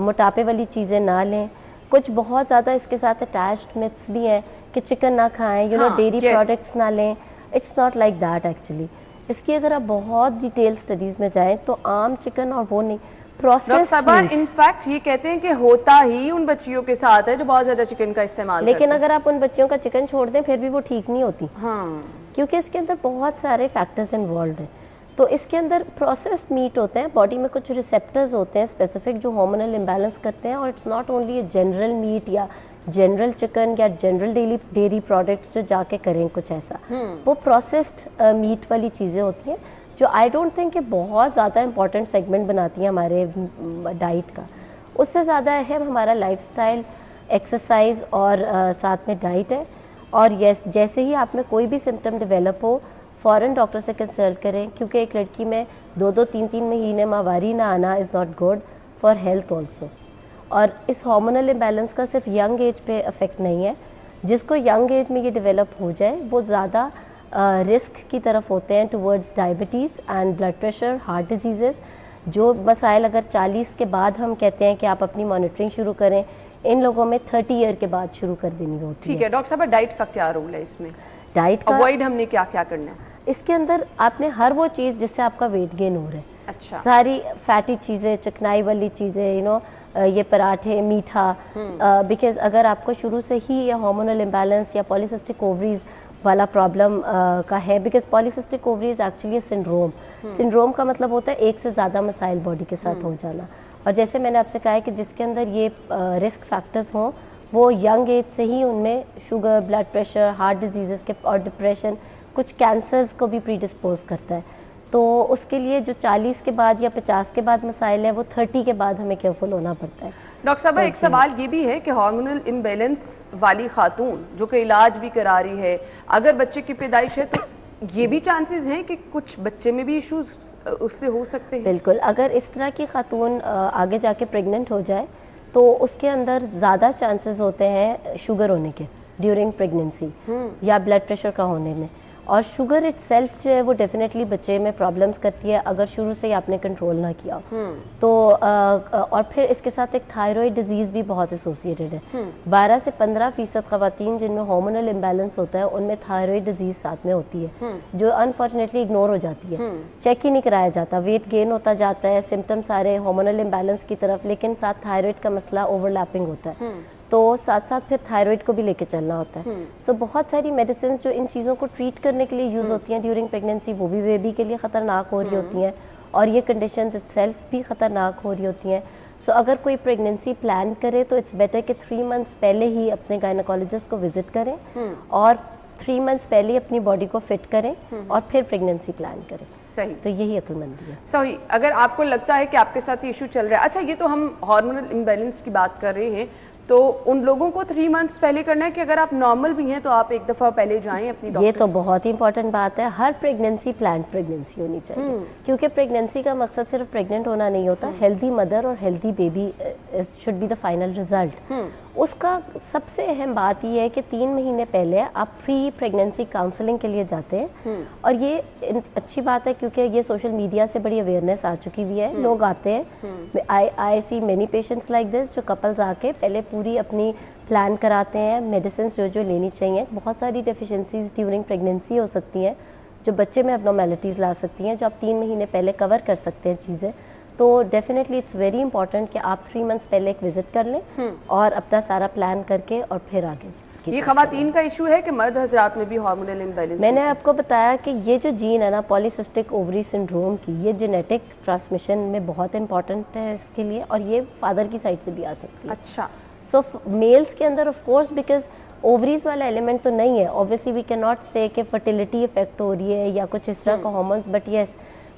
मोटापे वाली चीज़ें ना लें। कुछ बहुत ज़्यादा इसके साथ अटैच्ड मिथ्स भी हैं कि चिकन ना खाएं, डेयरी प्रोडक्ट्स ना लें। It's not like that actually. इसकी अगर आप बहुत डिटेल स्टडीज़ में जाएं तो आम चिकन और वो नहीं, प्रोसेस्ड मीट। इनफैक्ट ये कहते हैं कि होता ही उन बच्चियों के साथ है जो बहुत ज़्यादा चिकन का इस्तेमाल लेकिन करते हैं। अगर आप उन बच्चियों का चिकन छोड़ दें फिर भी वो ठीक नहीं होती, क्योंकि इसके अंदर बहुत सारे फैक्टर्स इन्वॉल्व हैं। तो इसके अंदर प्रोसेस्ड मीट होते हैं, बॉडी में कुछ रिसेप्टर्स होते हैं स्पेसिफिक जो हार्मोनल इम्बैलेंस करते हैं। और it's not only general meat या जनरल चिकन या जनरल डेयरी प्रोडक्ट्स जो जाके करें कुछ ऐसा, वो प्रोसेस्ड मीट वाली चीज़ें होती हैं जो आई डोंट थिंक कि बहुत ज़्यादा इंपॉर्टेंट सेगमेंट बनाती हैं हमारे डाइट का। उससे ज़्यादा अहम हमारा लाइफस्टाइल, एक्सरसाइज और साथ में डाइट है। और यस, जैसे ही आप में कोई भी सिम्टम डेवलप हो फ़ौरन डॉक्टर से कंसल्ट करें, क्योंकि एक लड़की में 2-2, 3-3 महीने माहवारी ना आना is not good for health also. और इस हार्मोनल इम्बैलेंस का सिर्फ यंग एज पे इफ़ेक्ट नहीं है, जिसको यंग एज में ये डेवलप हो जाए वो ज़्यादा रिस्क की तरफ होते हैं towards diabetes and blood pressure, heart diseases. जो मसाइल अगर 40 के बाद हम कहते हैं कि आप अपनी मॉनिटरिंग शुरू करें, इन लोगों में 30 ईयर के बाद शुरू कर देनी होती है। ठीक है डॉक्टर साहब, डाइट का क्या रोल है इसमें? डाइट का अवॉइड हमने क्या क्या करना है इसके अंदर? आपने हर वो चीज़ जिससे आपका वेट गेन हो रहा है, अच्छा, सारी फैटी चीज़ें, चिकनाई वाली चीज़ें, ये पराठे, मीठा, बिकॉज अगर आपको शुरू से ही ये हार्मोनल इम्बैलेंस या पॉलीसिस्टिक ओवरीज वाला प्रॉब्लम का है, because polycystic ovaries actually syndrome. Syndrome का मतलब होता है एक से ज़्यादा मसाइल बॉडी के साथ हो जाना। और जैसे मैंने आपसे कहा है कि जिसके अंदर ये रिस्क फैक्टर्स हों वो यंग एज से ही उनमें sugar, blood pressure, heart disease के और डिप्रेशन, कुछ कैंसर्स को भी प्रीडिस्पोज करता है। तो उसके लिए जो 40 के बाद या 50 के बाद मसाइल है वो 30 के बाद हमें केयरफुल होना पड़ता है। डॉक्टर साहब, एक सवाल ये भी है कि हार्मोनल इम्बैलेंस वाली खातून जो कि इलाज भी करा रही है, अगर बच्चे की पैदाइश है तो ये भी चांसेस हैं कि कुछ बच्चे में भी इश्यूज उससे हो सकते हैं? बिल्कुल, अगर इस तरह की खातून आगे जाके प्रेग्नेंट हो जाए तो उसके अंदर ज़्यादा चांसेस होते हैं शुगर होने के ड्यूरिंग प्रेगनेंसी या ब्लड प्रेशर का होने में। और शुगर इटसेल्फ जो है वो डेफिनेटली बच्चे में प्रॉब्लम्स करती है अगर शुरू से ही आपने कंट्रोल ना किया। तो और फिर इसके साथ एक थायराइड डिजीज़ भी बहुत एसोसिएटेड है। 12 से 15% ख़वातीन जिनमें हार्मोनल इम्बैलेंस होता है उनमें थायराइड डिजीज़ साथ में होती है, जो अनफॉर्चुनेटली इग्नोर हो जाती है। चेक ही नहीं कराया जाता, वेट गेन होता जाता है, सिम्टम सारे हार्मोनल इम्बैलेंस की तरफ, लेकिन साथ थायराइड का मसला ओवरलैपिंग होता है। तो साथ साथ फिर थायराइड को भी लेके चलना होता है। सो बहुत सारी मेडिसिन जो इन चीज़ों को ट्रीट करने के लिए यूज़ होती हैं ड्यूरिंग प्रेगनेंसी, वो भी बेबी के लिए ख़तरनाक हो रही होती हैं, और ये कंडीशंस इटसेल्फ भी ख़तरनाक हो रही होती हैं। सो अगर कोई प्रेगनेंसी प्लान करे तो इट्स बेटर कि 3 मंथ्स पहले ही अपने गायनेकोलॉजिस्ट को विजिट करें और 3 मंथ्स पहले ही अपनी बॉडी को फिट करें और फिर प्रेगनेंसी प्लान करें। सही, तो यही अक्लमंदी है। सही। अगर आपको लगता है कि आपके साथ इशू चल रहा है, अच्छा ये तो हम हार्मोनल इम्बैलेंस की बात कर रहे हैं, तो उन लोगों को 3 मंथ्स पहले करना है कि अगर आप नॉर्मल भी हैं तो आप एक दफ़ा पहले जाएं अपनी डॉक्टर ये तो बहुत ही इंपॉर्टेंट बात है। हर प्रेगनेंसी प्लान प्रेगनेंसी होनी चाहिए, क्योंकि प्रेगनेंसी का मकसद सिर्फ प्रेग्नेंट होना नहीं होता। हेल्दी मदर और healthy baby should be the final result. उसका सबसे अहम बात ये है कि 3 महीने पहले आप प्री प्रेगनेंसी काउंसलिंग के लिए जाते हैं, और ये अच्छी बात है क्योंकि ये सोशल मीडिया से बड़ी अवेयरनेस आ चुकी हुई है। लोग आते हैं, I see many patients like this, जो कपल्स आके पहले पूरी अपनी प्लान कराते हैं, मेडिसिन जो लेनी चाहिए। बहुत सारी डेफिशिएंसीज ड्यूरिंग प्रेगनेंसी हो सकती हैं जो बच्चे में एब्नॉर्मेलिटीज़ ला सकती हैं, जो आप 3 महीने पहले कवर कर सकते हैं चीज़ें। तो डेफिनेटली इट्स वेरी इंपॉर्टेंट कि आप 3 मंथ्स पहले एक विजिट कर लें और अपना सारा प्लान करके और फिर आगे। ये खवातीन का इशू है कि मर्द हजरात में भी हार्मोनल इम्बैलेंस? मैंने आपको बताया कि ये जो जीन है ना पॉलीसिस्टिक ओवरी सिंड्रोम की, ये जेनेटिक ट्रांसमिशन में बहुत इंपॉर्टेंट है इसके लिए, और ये फादर की साइड से भी आ सकती है। अच्छा। सो मेल्स के अंदर ऑफ कोर्स बिकॉज ओवरीज वाला एलिमेंट तो नहीं है, ऑब्वियसली वी कैन नॉट से कि फर्टिलिटी इफेक्ट हो रही है या कुछ इस तरह का हार्मोन्स, बट येस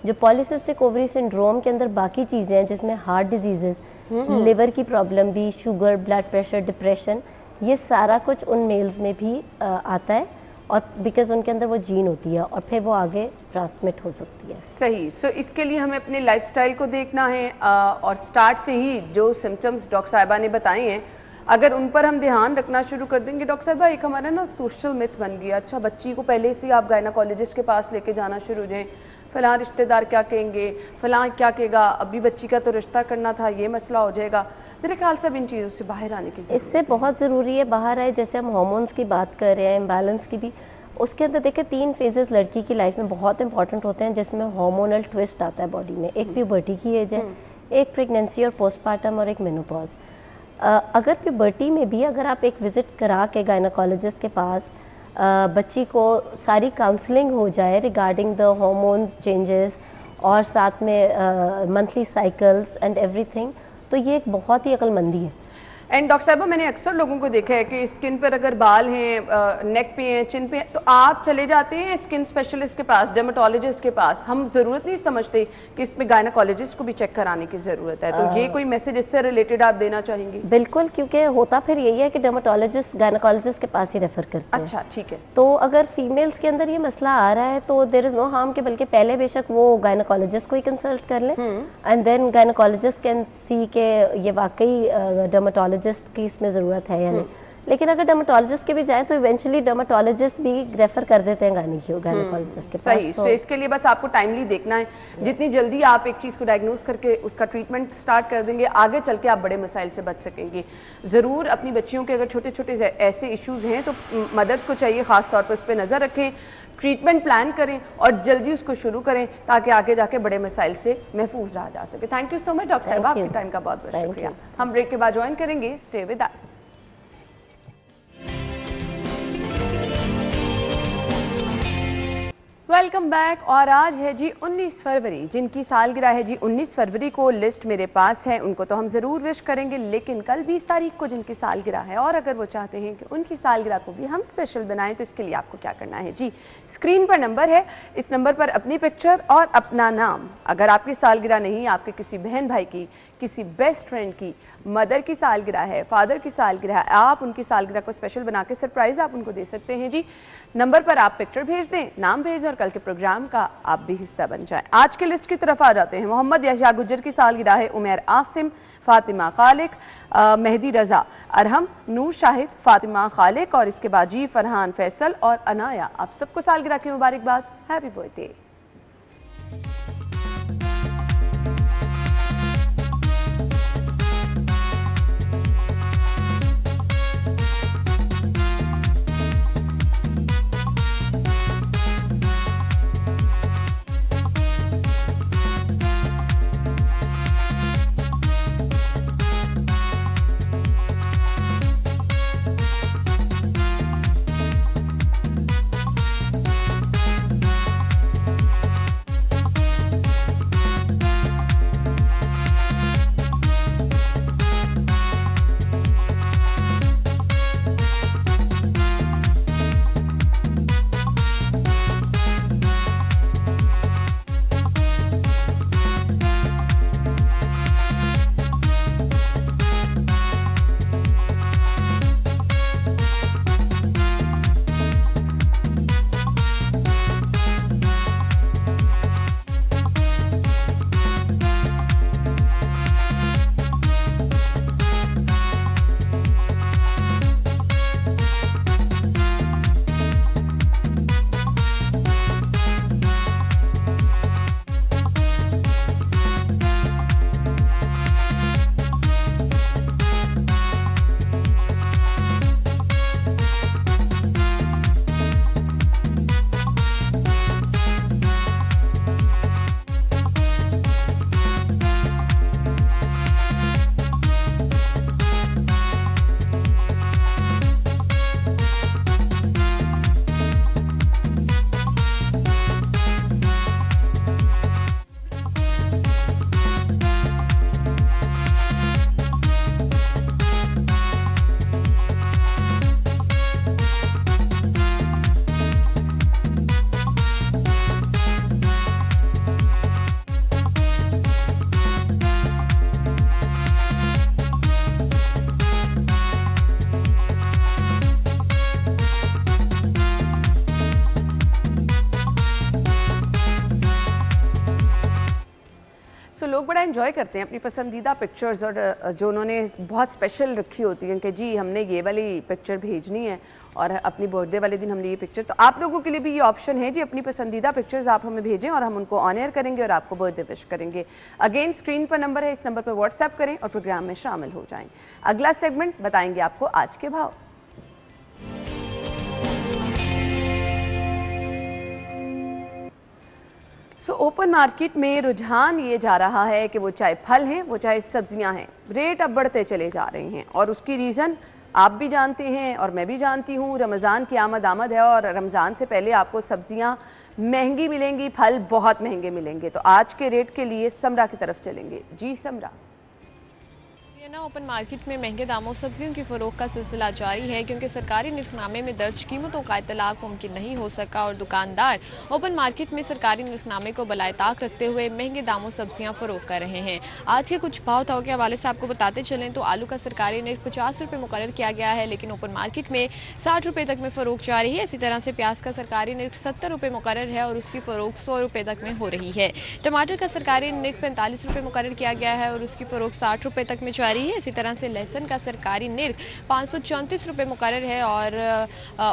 जो पॉलीसिस्टिक ओवरी सिंड्रोम के अंदर बाकी चीज़ें हैं जिसमें हार्ट डिजीजेस, लिवर की प्रॉब्लम भी, शुगर, ब्लड प्रेशर, डिप्रेशन, ये सारा कुछ उन मेल्स में भी आता है, और बिकॉज उनके अंदर वो जीन होती है और फिर वो आगे ट्रांसमिट हो सकती है। सही। सो इसके लिए हमें अपने लाइफस्टाइल को देखना है, और स्टार्ट से ही जो सिम्टम्स डॉक्टर साहिबा ने बताए हैं अगर उन पर हम ध्यान रखना शुरू कर देंगे। डॉक्टर साहिबा एक हमारा ना सोशल मिथ बन गया, अच्छा बच्ची को पहले से आप गायनाकोलॉजिस्ट के पास लेके जाना शुरू हो जाएं, फलां रिश्तेदार क्या कहेंगे, फलां क्या कहेगा, अभी बच्ची का तो रिश्ता करना था, ये मसला हो जाएगा। मेरे ख्याल से अब इन चीज़ों से बाहर आने की इससे बहुत ज़रूरी है बाहर आए। जैसे हम हार्मोन्स की बात कर रहे हैं, इम्बैलेंस की भी, उसके अंदर देखिए 3 फेजेस लड़की की लाइफ में बहुत इंपॉर्टेंट होते हैं जिसमें हार्मोनल ट्विस्ट आता है बॉडी में। एक प्यूबर्टी की एज है, एक प्रेगनेंसी और पोस्टपार्टम, और एक मेनोपॉज। अगर प्यूबर्टी में भी अगर आप एक विज़िट करा के गायनाकोलॉजिस्ट के पास बच्ची को सारी काउंसलिंग हो जाए रिगार्डिंग द हार्मोन चेंजेस और साथ में मंथली साइकिल्स एंड एवरीथिंग, तो ये एक बहुत ही अक्लमंदी है। एंड डॉक्टर साहब मैंने अक्सर लोगों को देखा है कि स्किन पर अगर बाल हैं, नेक पे हैं, चिन पे हैं, तो आप चले जाते हैं स्किन स्पेशलिस्ट के पास, डर्मेटोलॉजिस्ट के पास। हम ज़रूरत नहीं समझते कि इसमें गायनाकोलॉजिस्ट को भी चेक कराने की ज़रूरत है। तो ये कोई मैसेज इससे रिलेटेड आप देना चाहेंगे? बिल्कुल, क्योंकि होता फिर यही है कि डर्मेटोलॉजिस्ट गायनाकोलॉजिस्ट के पास ही रेफर करते हैं। अच्छा, ठीक है। तो अगर फीमेल्स के अंदर ये मसला आ रहा है तो देयर इज नो हार्म कि बल्कि पहले बेशक वो गायनाकोलॉजिस्ट को ही कंसल्ट कर लें, and then gynaecologist can see के ये वाकई डर्मेटोलॉजिस्ट की इसमें ज़रूरत है या नहीं। लेकिन अगर डर्मेटोलॉजिस्ट के भी जाएं तो इवेंचुअली डर्मेटोलॉजिस्ट भी रेफर कर देते हैं गायनाकोलॉजिस्ट के पास। सही। तो इसके लिए बस आपको टाइमली देखना है। जितनी जल्दी आप एक चीज़ को डायग्नोज करके उसका ट्रीटमेंट स्टार्ट कर देंगे, आगे चल के आप बड़े मसाइल से बच सकेंगे। ज़रूर अपनी बच्चियों के अगर छोटे छोटे ऐसे इश्यूज हैं तो मदर्स को चाहिए ख़ास तौर पर उस पर नज़र रखें, ट्रीटमेंट प्लान करें और जल्दी उसको शुरू करें ताकि आगे जाके बड़े मसाइल से महफूज रहा जा सके। Thank you so much doctor साहब, आपके टाइम का बहुत बहुत शुक्रिया। हम ब्रेक के बाद ज्वाइन करेंगे, stay with us. Welcome back. और आज है जी 19 फरवरी, जिनकी सालगिरह है जी 19 फरवरी को, लिस्ट मेरे पास है, उनको तो हम ज़रूर विश करेंगे। लेकिन कल 20 तारीख को जिनकी सालगिरह है और अगर वो चाहते हैं कि उनकी सालगिरह को भी हम स्पेशल बनाएं तो इसके लिए आपको क्या करना है जी, स्क्रीन पर नंबर है, इस नंबर पर अपनी पिक्चर और अपना नाम, अगर आपकी सालगिरह नहीं, आपके किसी बहन भाई की, किसी बेस्ट फ्रेंड की, मदर की सालगिरह है, फादर की सालगिरह है, आप उनकी सालगिरह को स्पेशल बना के सरप्राइज आप उनको दे सकते हैं जी। नंबर पर आप पिक्चर भेज दें, नाम भेज दें और कल के प्रोग्राम का आप भी हिस्सा बन जाएं। आज के लिस्ट की तरफ आ जाते हैं। मोहम्मद यहया गुज्जर की सालगिरह है, उमैर आसिम, फातिमा खालिक, मेहदी रजा, अरहम, नूर शाहिद, फातिमा खालिक और इसके बाद जी फरहान फैसल और अनाया। आप सबको सालगिरह की मुबारकबाद, हैप्पी बर्थडे। बड़ा एंजॉय करते हैं अपनी पसंदीदा पिक्चर्स, और जो उन्होंने बहुत स्पेशल रखी होती है कि जी हमने ये वाली पिक्चर भेजनी है और अपनी बर्थडे वाले दिन हमने ये पिक्चर, तो आप लोगों के लिए भी ये ऑप्शन है जी, अपनी पसंदीदा पिक्चर्स आप हमें भेजें और हम उनको ऑन एयर करेंगे और आपको बर्थडे विश करेंगे। अगेन स्क्रीन पर नंबर है, इस नंबर पर व्हाट्सएप करें और प्रोग्राम में शामिल हो जाएं। अगला सेगमेंट बताएंगे आपको आज के भाव। ओपन मार्केट में रुझान ये जा रहा है कि वो चाहे फल हैं, वो चाहे सब्जियां हैं, रेट अब बढ़ते चले जा रहे हैं और उसकी रीज़न आप भी जानते हैं और मैं भी जानती हूँ। रमज़ान की आमद है और रमज़ान से पहले आपको सब्जियां महंगी मिलेंगी, फल बहुत महंगे मिलेंगे। तो आज के रेट के लिए समरा की तरफ चलेंगे। जी समरा। ना ओपन मार्केट में महंगे दामों सब्जियों की फरोख्त का सिलसिला जारी है, क्योंकि सरकारी निर्खनामे में दर्ज कीमतों का इतलाक मुमकिन नहीं हो सका और दुकानदार ओपन मार्केट में सरकारी निर्खनामे को बलायताक रखते हुए महंगे दामों सब्जियां फरोख्त कर रहे हैं। आज के कुछ भाव ताव के हवाले से आपको बताते चलें तो आलू का सरकारी निर्ख 50 रुपये मुकर्रर किया गया है, लेकिन ओपन मार्केट में 60 रुपये तक में फरोख्त जारी है। इसी तरह से प्याज का सरकारी निर्ख 70 रुपये मुकर्रर है और उसकी फरोख्त 100 रुपये तक में हो रही है। टमाटर का सरकारी निर्ख 45 रुपये मुकर्रर किया गया है और उसकी फरोख्त 60 रुपये तक में जारी है। इसी तरह से लहसुन का सरकारी निर्ख 534 रुपये मुकर्रर है और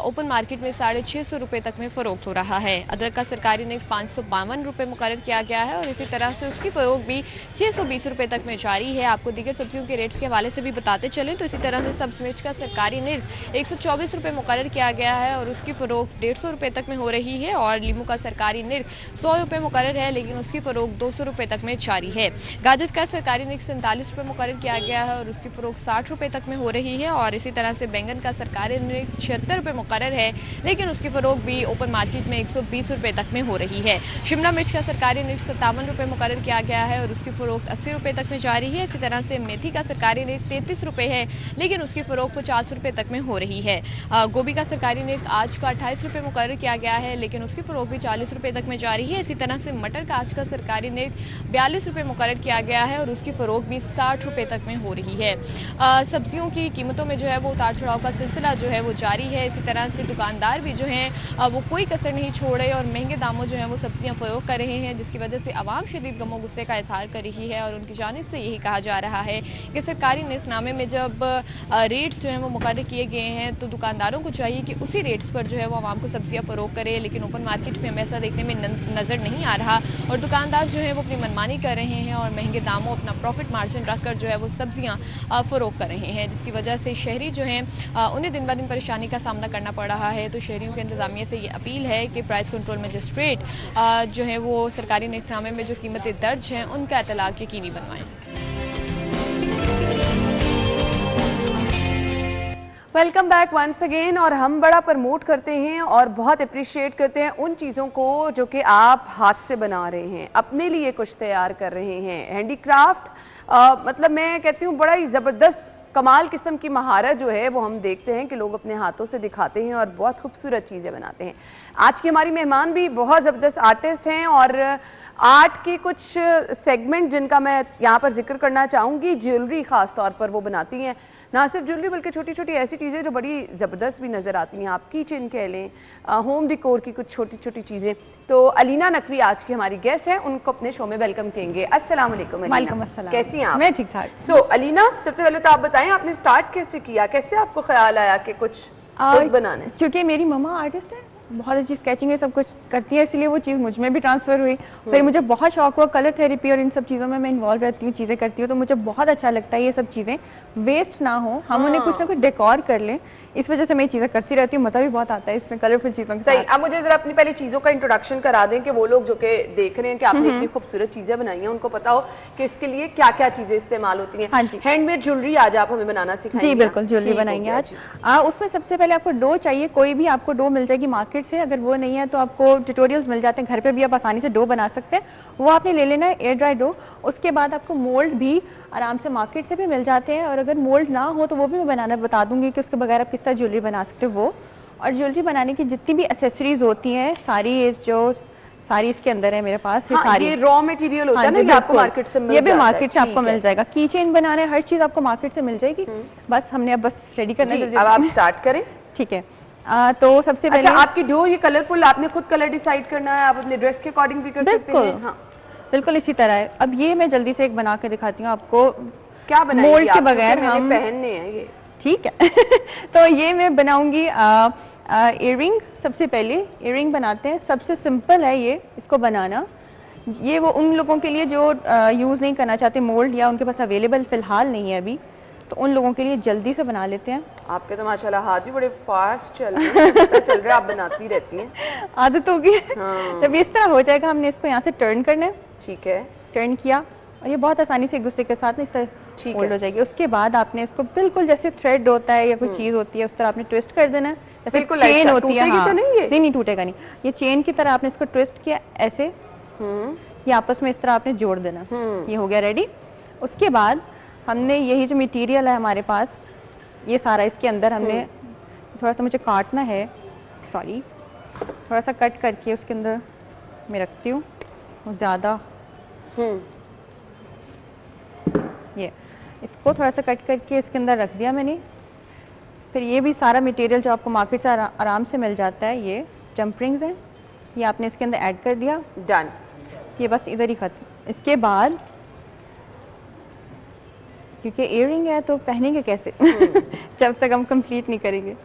ओपन मार्केट में 650 रुपये तक में फरोख्त हो रहा है। अदरक का सरकारी निर्ख 552 रुपये मुकर्रर किया गया है और इसी तरह से उसकी फरोख्त भी 620 रुपये तक में जारी है। आपको दीगर सब्जियों के रेट्स के हवाले से भी बताते चलें तो इसी तरह से सब्ज मिर्च का सरकारी निर्ख 124 रुपये मुकर्रर किया गया है और उसकी फरोख्त 150 रुपये तक में हो रही है और लीमू का सरकारी निर्ख 100 रुपये मुकर्रर है, लेकिन उसकी फरोख्त 200 रुपये तक में जारी है। गाजर का सरकारी निर्ख 47 रुपये मुकर्रर किया गया है और उसकी फरोख्त 60 रुपये तक में हो रही है और इसी तरह से बैंगन का सरकारी निर्ख 76 रुपये मुकर्रर है, लेकिन उसकी फरोख्त भी ओपन मार्केट में 120 रुपये तक में हो रही है। शिमला मिर्च का सरकारी निर्ख 57 रुपये मुकर्रर किया गया है और उसकी फरोख्त 80 रुपये तक में जारी है। इसी तरह से मेथी का सरकारी निर्ख 33 रुपये है, लेकिन उसकी फरोख्त 50 रुपये तक में हो रही है। गोभी का सरकारी निर्ख आज का 28 रुपये मुकर्रर किया गया है, लेकिन उसकी फरोख्त भी 40 रुपये तक में जारी है। इसी तरह से मटर का आज का सरकारी निर्ख 42 रुपये मुकर्रर किया गया है और उसकी फरोख्त भी 60 रुपये तक में हो रही है। सब्जियों की कीमतों में जो है वो उतार चढ़ाव का सिलसिला जो है वो जारी है। इसी तरह से दुकानदार भी जो हैं वो कोई कसर नहीं छोड़ रहे और महंगे दामों जो है वो सब्जियां फरोख्त कर रहे हैं, जिसकी वजह से आवाम शदीद गमो गुस्से का इजहार कर रही है और उनकी जानिब से यही कहा जा रहा है कि सरकारी निर्खनामे में जब रेट्स जो हैं वो मुकर्रर किए गए हैं तो दुकानदारों को चाहिए कि उसी रेट्स पर जो है वो आवाम को सब्जियां फरोख्त करे, लेकिन ओपन मार्केट में हमें ऐसा देखने में नज़र नहीं आ रहा और दुकानदार जो है वो अपनी मनमानी कर रहे हैं और महंगे दामों अपना प्रॉफिट मार्जिन रखकर जो है वो सब्जियां फरोख्त कर रहे हैं, जिसकी वजह से शहरी जो हैं उन्हें दिन ब दिन परेशानी का सामना करना पड़ रहा है। तो शहरियों के इंतजामिया से ये अपील है कि प्राइस कंट्रोल मजिस्ट्रेट जो है वो सरकारी निर्खनामे में जो कीमतें दर्ज हैं उनका इतलाक यकीनी बनवाएं। Welcome back once again. और हम बड़ा प्रमोट करते हैं और बहुत अप्रिशिएट करते हैं उन चीज़ों को जो कि आप हाथ से बना रहे हैं, अपने लिए कुछ तैयार कर रहे हैं। हैंडीक्राफ्ट मतलब मैं कहती हूँ बड़ा ही ज़बरदस्त कमाल किस्म की महारत जो है वो हम देखते हैं कि लोग अपने हाथों से दिखाते हैं और बहुत खूबसूरत चीज़ें बनाते हैं। आज की हमारी मेहमान भी बहुत ज़बरदस्त आर्टिस्ट हैं और आर्ट के कुछ सेगमेंट जिनका मैं यहाँ पर जिक्र करना चाहूँगी, ज्वेलरी ख़ास तौर पर वो बनाती हैं, ना सिर्फ ज्वेलरी बल्कि छोटी छोटी ऐसी चीज़ें जो बड़ी ज़बरदस्त भी नज़र आती हैं। आप की चेन कह लें, होम डिकोर की कुछ छोटी छोटी चीज़ें। तो अलीना नकवी आज की हमारी गेस्ट हैं, उनको अपने शो में वेलकम कहेंगे। अस्सलाम वालेकुम अलीना। वालेकुम अस्सलाम। कैसी हैं आप? मैं ठीक ठाक। सो अलीना, सबसे पहले तो आप बताएं आपने स्टार्ट कैसे किया, कैसे आपको ख्याल आया कि कुछ बनाने? क्योंकि मेरी मम्मा आर्टिस्ट है, बहुत अच्छी स्केचिंग है, सब कुछ करती है, इसलिए वो चीज़ मुझ में भी ट्रांसफ़र हुई। फिर मुझे बहुत शौक हुआ कलर थेरेपी और इन सब चीज़ों में मैं इन्वॉल्व रहती हूँ, चीज़ें करती हूँ, तो मुझे बहुत अच्छा लगता है ये सब चीज़ें वेस्ट ना हो, हम उन्हें कुछ ना कुछ डेकोर कर लें। इस वजह से मैं चीज़ें करती रहती हूँ, मज़ा भी बहुत आता है इसमें कलरफुल चीज़ों के साथ। सही। अब मुझे जरा अपनी पहले चीज़ों का इंट्रोडक्शन करा दें कि वो लोग जो कि देख रहे हैं कि आपने इतनी खूबसूरत चीज़ें बनाई हैं, उनको पता हो कि इसके लिए क्या क्या चीज़ें इस्तेमाल होती हैं। हाँ जी। हैंडमेड ज्वेलरी आज आप हमें बनाना सिखाएंगे? जी बिल्कुल, ज्वेलरी बनाएंगे आज। उसमें सबसे पहले आपको डो चाहिए, कोई भी आपको डो मिल जाएगी मार्केट से, अगर वो नहीं है तो आपको ट्यूटोरियल्स मिल जाते हैं, घर पे भी आप आसानी से डो बना सकते हैं। वो आपने ले लेना है एयर ड्राई डो। उसके बाद आपको मोल्ड भी आराम से मार्केट से भी मिल जाते हैं और अगर मोल्ड ना हो तो वो भी मैं बनाना बता दूंगी कि उसके बगैर आप किस तरह ज्वेलरी बना सकते हो वो। और ज्वेलरी बनाने की जितनी भी एसेसरीज होती हैं सारी इसके अंदर है मेरे पास। हाँ, सारी ये रॉ मटेरियल होता है ना, ये आपको मार्केट से मिल ये भी जाता है। मार्केट से आपको मिल जाएगा। की चेन बनाना है, हर चीज़ आपको मार्केट से मिल जाएगी। बस हमने अब रेडी करना है। अब आप स्टार्ट करें। ठीक है। तो सबसे पहले आपकी डो ये कलरफुल, आपने खुद कलर डिसाइड करना है, आप अपने ड्रेस के अकॉर्डिंग भी कर सकते हैं। हाँ। बिल्कुल इसी तरह है। अब ये मैं जल्दी से एक बना के दिखाती हूँ आपको, क्या बनाएंगी मोल्ड के आप? बगैर क्योंकि हम मैंने पहनने हैं ये। ठीक है तो ये मैं बनाऊंगी इयररिंग। सबसे पहले इयररिंग बनाते हैं, सबसे सिंपल है ये इसको बनाना। ये वो उन लोगों के लिए जो यूज़ नहीं करना चाहते मोल्ड, या उनके पास अवेलेबल फ़िलहाल नहीं है अभी, तो उन लोगों के लिए जल्दी से बना लेते हैं। आपके तो माशाल्लाह हाथ भी बड़े फास्ट चल रहे हैं, पता चल रहा है आप बनाती रहती हैं। आदत होगी। हाँ। जब इस तरह हो जाएगा हमने इसको यहाँ से टर्न करना है। ठीक है, टर्न किया और ये बहुत आसानी से एक दूसरे के साथ ना इस तरह ठीक फोल्ड है। हो जाएगी। उसके बाद आपने इसको बिल्कुल जैसे थ्रेड होता है या कोई चीज़ होती है उस तरह आपने ट्विस्ट कर देना है, जैसे बिल्कुल चेन ऐसा। होती है। टूटेगी हाँ, तो नहीं ये? नहीं टूटेगा नहीं। ये चेन की तरह आपने इसको ट्विस्ट किया ऐसे, ये आपस में इस तरह आपने जोड़ देना। ये हो गया रेडी। उसके बाद हमने यही जो मटेरियल है हमारे पास, ये सारा इसके अंदर हमने थोड़ा सा मुझे काटना है, सॉरी, थोड़ा सा कट करके उसके अंदर मैं रखती हूँ ज़्यादा। ये इसको थोड़ा सा कट करके इसके अंदर रख दिया मैंने। फिर ये भी सारा मटेरियल जो आपको मार्केट से आराम से मिल जाता है, ये जंप रिंग्स हैं, ये आपने इसके अंदर ऐड कर दिया। डन। ये बस इधर ही खत्म। इसके बाद क्योंकि इयररिंग है तो पहनेंगे कैसे जब तक हम कंप्लीट नहीं करेंगे।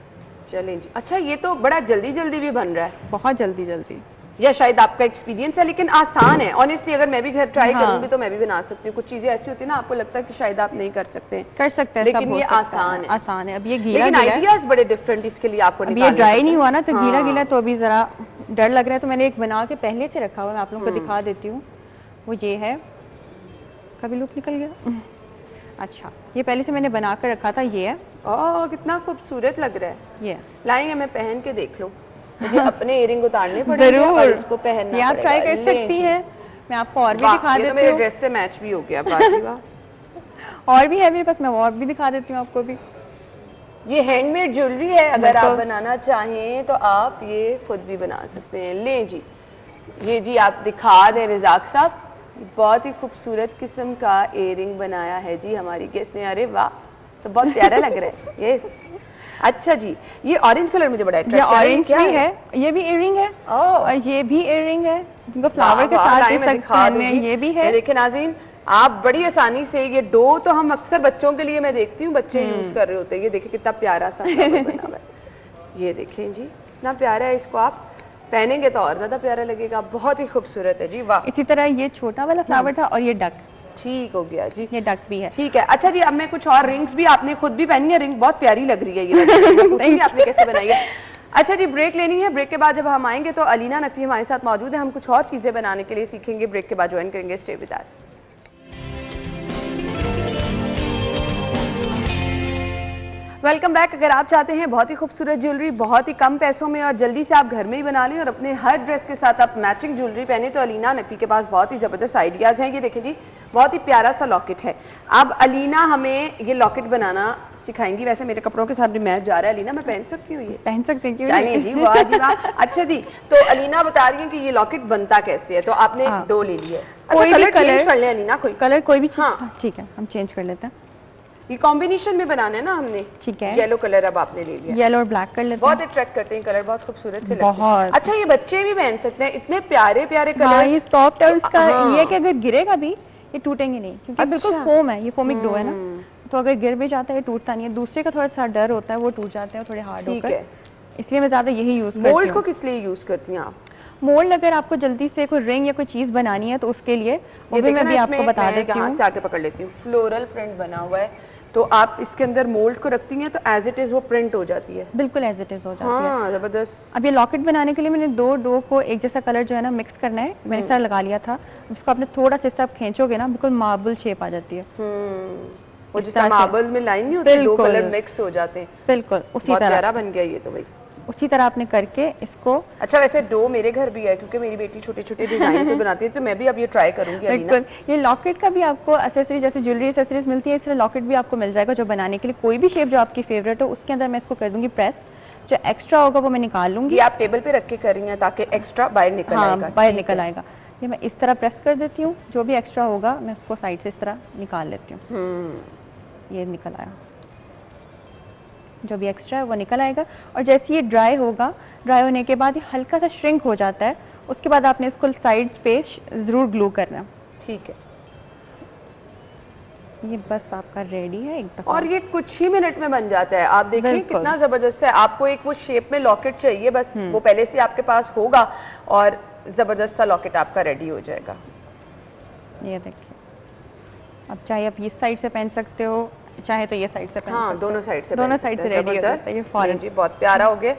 चलें जी। अच्छा, ये तो बड़ा जल्दी जल्दी भी बन रहा है, बहुत जल्दी जल्दी। या शायद आपका एक्सपीरियंस है, लेकिन आसान है। ऑनेस्टली अगर मैं भी घर ट्राई हाँ। करूंगी तो मैं भी बना सकती हूँ। कुछ चीजें ऐसी होती है ना, आपको लगता है कि शायद आप नहीं कर सकते हैं, कर सकते हैं, लेकिन सब हो ये सकता आसान है। आसान है। अब ये गीला लेकिन गीला है। आइडियाज बड़े डिफरेंट इसके लिए आपको अब ये निकालने ड्राई पड़ते नहीं हैं। हुआ ना, तो गीला हाँ। गीला तो अभी जरा डर लग रहा है, तो मैंने एक बना के पहले से रखा हुआ है, मैं आप लोगों को दिखा देती हूँ। वो ये है, कभी लूप निकल गया। अच्छा, ये पहले से मैंने बना कर रखा था, ये है। ओह, कितना खूबसूरत लग रहा है। ये लाएंगे, मैं पहन के देख लूं। मुझे अपने इयरिंग उतारने पड़ेंगे और जरूर इसको पहनना ये आप पड़ेगा। ट्राई कर ले सकती जी। हैं। मैं आपको और भी वाह, दिखा ये तो देती मेरे हूँ। ड्रेस से मैच भी हो गया। वाह जी वाह। और भी है मेरे पास, मैं और भी दिखा देती हूँ आपको भी। ये हैंडमेड ज्वेलरी है, अगर आप बिल्कुल। बनाना चाहें तो आप ये खुद भी बना सकते हैं। लें जी, ये जी आप दिखा दें रिजाक साहब, बहुत ही खूबसूरत किस्म का इयरिंग बनाया है जी हमारी गेस्ट ने। अरे वाह, तो बहुत प्यारा लग रहा है। यस। अच्छा जी, ये ऑरेंज कलर मुझे बड़ा ये अट्रैक्ट कर रहा है। ऑरेंज भी है, ये भी इयररिंग है, ओह, और ये भी इयररिंग है जिनको फ्लावर के वाह, साथ लाएं, इस मैं तक दिखा पहनने हैं, दूंगी। ये भी ये है। देखिए नाज़रीन, आप बड़ी आसानी से ये डो तो हम अक्सर बच्चों के लिए मैं देखती हूँ बच्चे यूज कर रहे होते हैं। ये देखिए कितना प्यारा सा flower बना हुआ है। ये देखें जी, कितना प्यारा है। इसको आप पहनेंगे तो और ज्यादा प्यारा लगेगा। बहुत ही खूबसूरत है जी, वाह। इसी तरह ये छोटा वाला फ्लावर था, और ये डक, ठीक हो गया जी, ये डक भी है। ठीक है। अच्छा जी, अब मैं कुछ और रिंग्स भी, आपने खुद भी पहनी है रिंग, बहुत प्यारी लग रही है ये वाली। पूछूंगी आपने कैसे बनाई है। अच्छा जी, ब्रेक लेनी है। ब्रेक के बाद जब हम आएंगे तो अलीना नकवी हमारे साथ मौजूद है, हम कुछ और चीजें बनाने के लिए सीखेंगे। ब्रेक के बाद ज्वाइन करेंगे। Stay with us. Welcome back. अगर आप चाहते हैं बहुत ही खूबसूरत ज्वेलरी बहुत ही कम पैसों में और जल्दी से आप घर में ही बना लें और अपने हर ड्रेस के साथ आप मैचिंग ज्वेलरी पहने, तो अलीना नकवी के पास बहुत ही ज़बरदस्त आइडियाज़ हैं। ये देखें जी, बहुत ही प्यारा सा लॉकेट है। अब अलीना हमें ये लॉकेट बनाना सिखाएंगी। वैसे मेरे कपड़ों के साथ भी मैच जा रहा है। अलीना, मैं पहन सकती हूँ ये? पहन सकते हैं, क्यों चलिए नहीं? जी, वाह जी वाह। अच्छा जी, तो अलीना बता रही है कि ये लॉकेट बनता कैसे है। तो आपने हाँ। डो ले लिया है। कोई भी कलर चेंज कलर कर ले अलीना, कोई कलर कोई भी चीज। हाँ। ठीक है, हम चेंज कर लेते हैं। ये कॉम्बिनेशन में बनाना है ना हमने। ठीक है, येलो कलर अब आपने ले लिया। येलो और ब्लैक कर लेते बहुत हैं। अट्रैक्ट करते हैं कलर, बहुत खूबसूरत से लगते बहुत। हैं। अच्छा, ये बच्चे भी पहन सकते हैं, इतने प्यारे प्यारे हाँ, कलर। ये सॉफ्ट है और उसका हाँ। ये है कि अगर गिरेगा भी ये टूटेंगे नहीं, क्योंकि बिल्कुल अच्छा। फोम है, ये फोमिक डो है ना, तो अगर गिर भी जाता है ये टूटता नहीं है। दूसरे का थोड़ा सा डर होता है, वो टूट जाते हैं थोड़े हार्ड ठीक होकर, है। इसलिए मैं ज्यादा यही यूज करती मोल्ड को हूँ। किस लिए यूज करती हैं आप? मोल्ड अगर आपको जल्दी से कोई रिंग या कोई चीज बनानी है तो उसके लिए वो ये भी देखें मैं ना, भी आपको इसमें बता मैं देती यहाँ हूँ। से आके पकड़ लेती हूँ। फ्लोरल प्रिंट बना हुआ है, तो आप इसके अंदर मोल्ड को रखती हैं तो एज इट इज वो प्रिंट हो जाती है। बिल्कुल एज इट इज हो जाती है। हाँ, जबरदस्त। अब ये लॉकेट बनाने के लिए मैंने दो डो को एक जैसा कलर जो है ना मिक्स करना है, मैंने सारा लगा लिया था। इसको आपने थोड़ा सा इससे आप खींचोगे ना, बिल्कुल मार्बल शेप आ जाती है। वो इस जैसे तरह से। मार्बल में लाइन नहीं होती, दो बिल्कुल। कलर मिक्स हो जाते हैं। बिल्कुल उसी बहुत तरह, प्यारा बन गया ये तो भाई। उसी तरह आपने करके इसको। अच्छा, वैसे डो मेरे घर भी है क्योंकि मेरी बेटी छोटे छोटे डिजाइन पे बनाती है, तो मैं भी अब ये ट्राई करूंगी अलीना। बिल्कुल, ये लॉकेट का भी आपको एक्सेसरी जैसे ज्वेलरी एक्सेसरीज मिलती है, इसलिए लॉकेट भी आपको मिल जाएगा जो बनाने के लिए। कोई भी शेप जो आपकी फेवरेट हो उसके अंदर मैं इसको कर दूंगी प्रेस। जो एक्स्ट्रा होगा वो मैं निकाल लूंगी। ये आप टेबल पे रख के कर रही हैं ताकि एक्स्ट्रा बाहर निकल हाँ, आएगा। बाहर ठीक निकल है। आएगा। ये मैं इस तरह प्रेस कर देती हूँ, जो भी एक्स्ट्रा होगा मैं उसको साइड से इस तरह निकाल लेती हूँ। ये निकल आया, जो भी एक्स्ट्रा है वो निकल आएगा। और जैसे ये ड्राई होगा, ड्राई होने के बाद ये हल्का सा श्रिंक हो जाता है, उसके बाद आपने इसको साइड्स पे ज़रूर ग्लू करना है। ठीक है, ये बस आपका रेडी है एक दफ़ा। और ये कुछ ही मिनट में बन जाता है। आप देखिए बिल्कुल। कितना जबरदस्त है। आपको एक वो शेप में लॉकेट चाहिए, बस वो पहले से आपके पास होगा और जबरदस्त सा लॉकेट आपका रेडी हो जाएगा। ये देखिए, अब चाहे आप इस साइड से पहन सकते हो, चाहे तो ये साइड से पहन हाँ, सकते हो। दोनों साइड से दोनों पहन साइड सकते से हैं, रेडी हो जबरदस्त। जाता है ये फौरन। जी, बहुत प्यारा हो गया।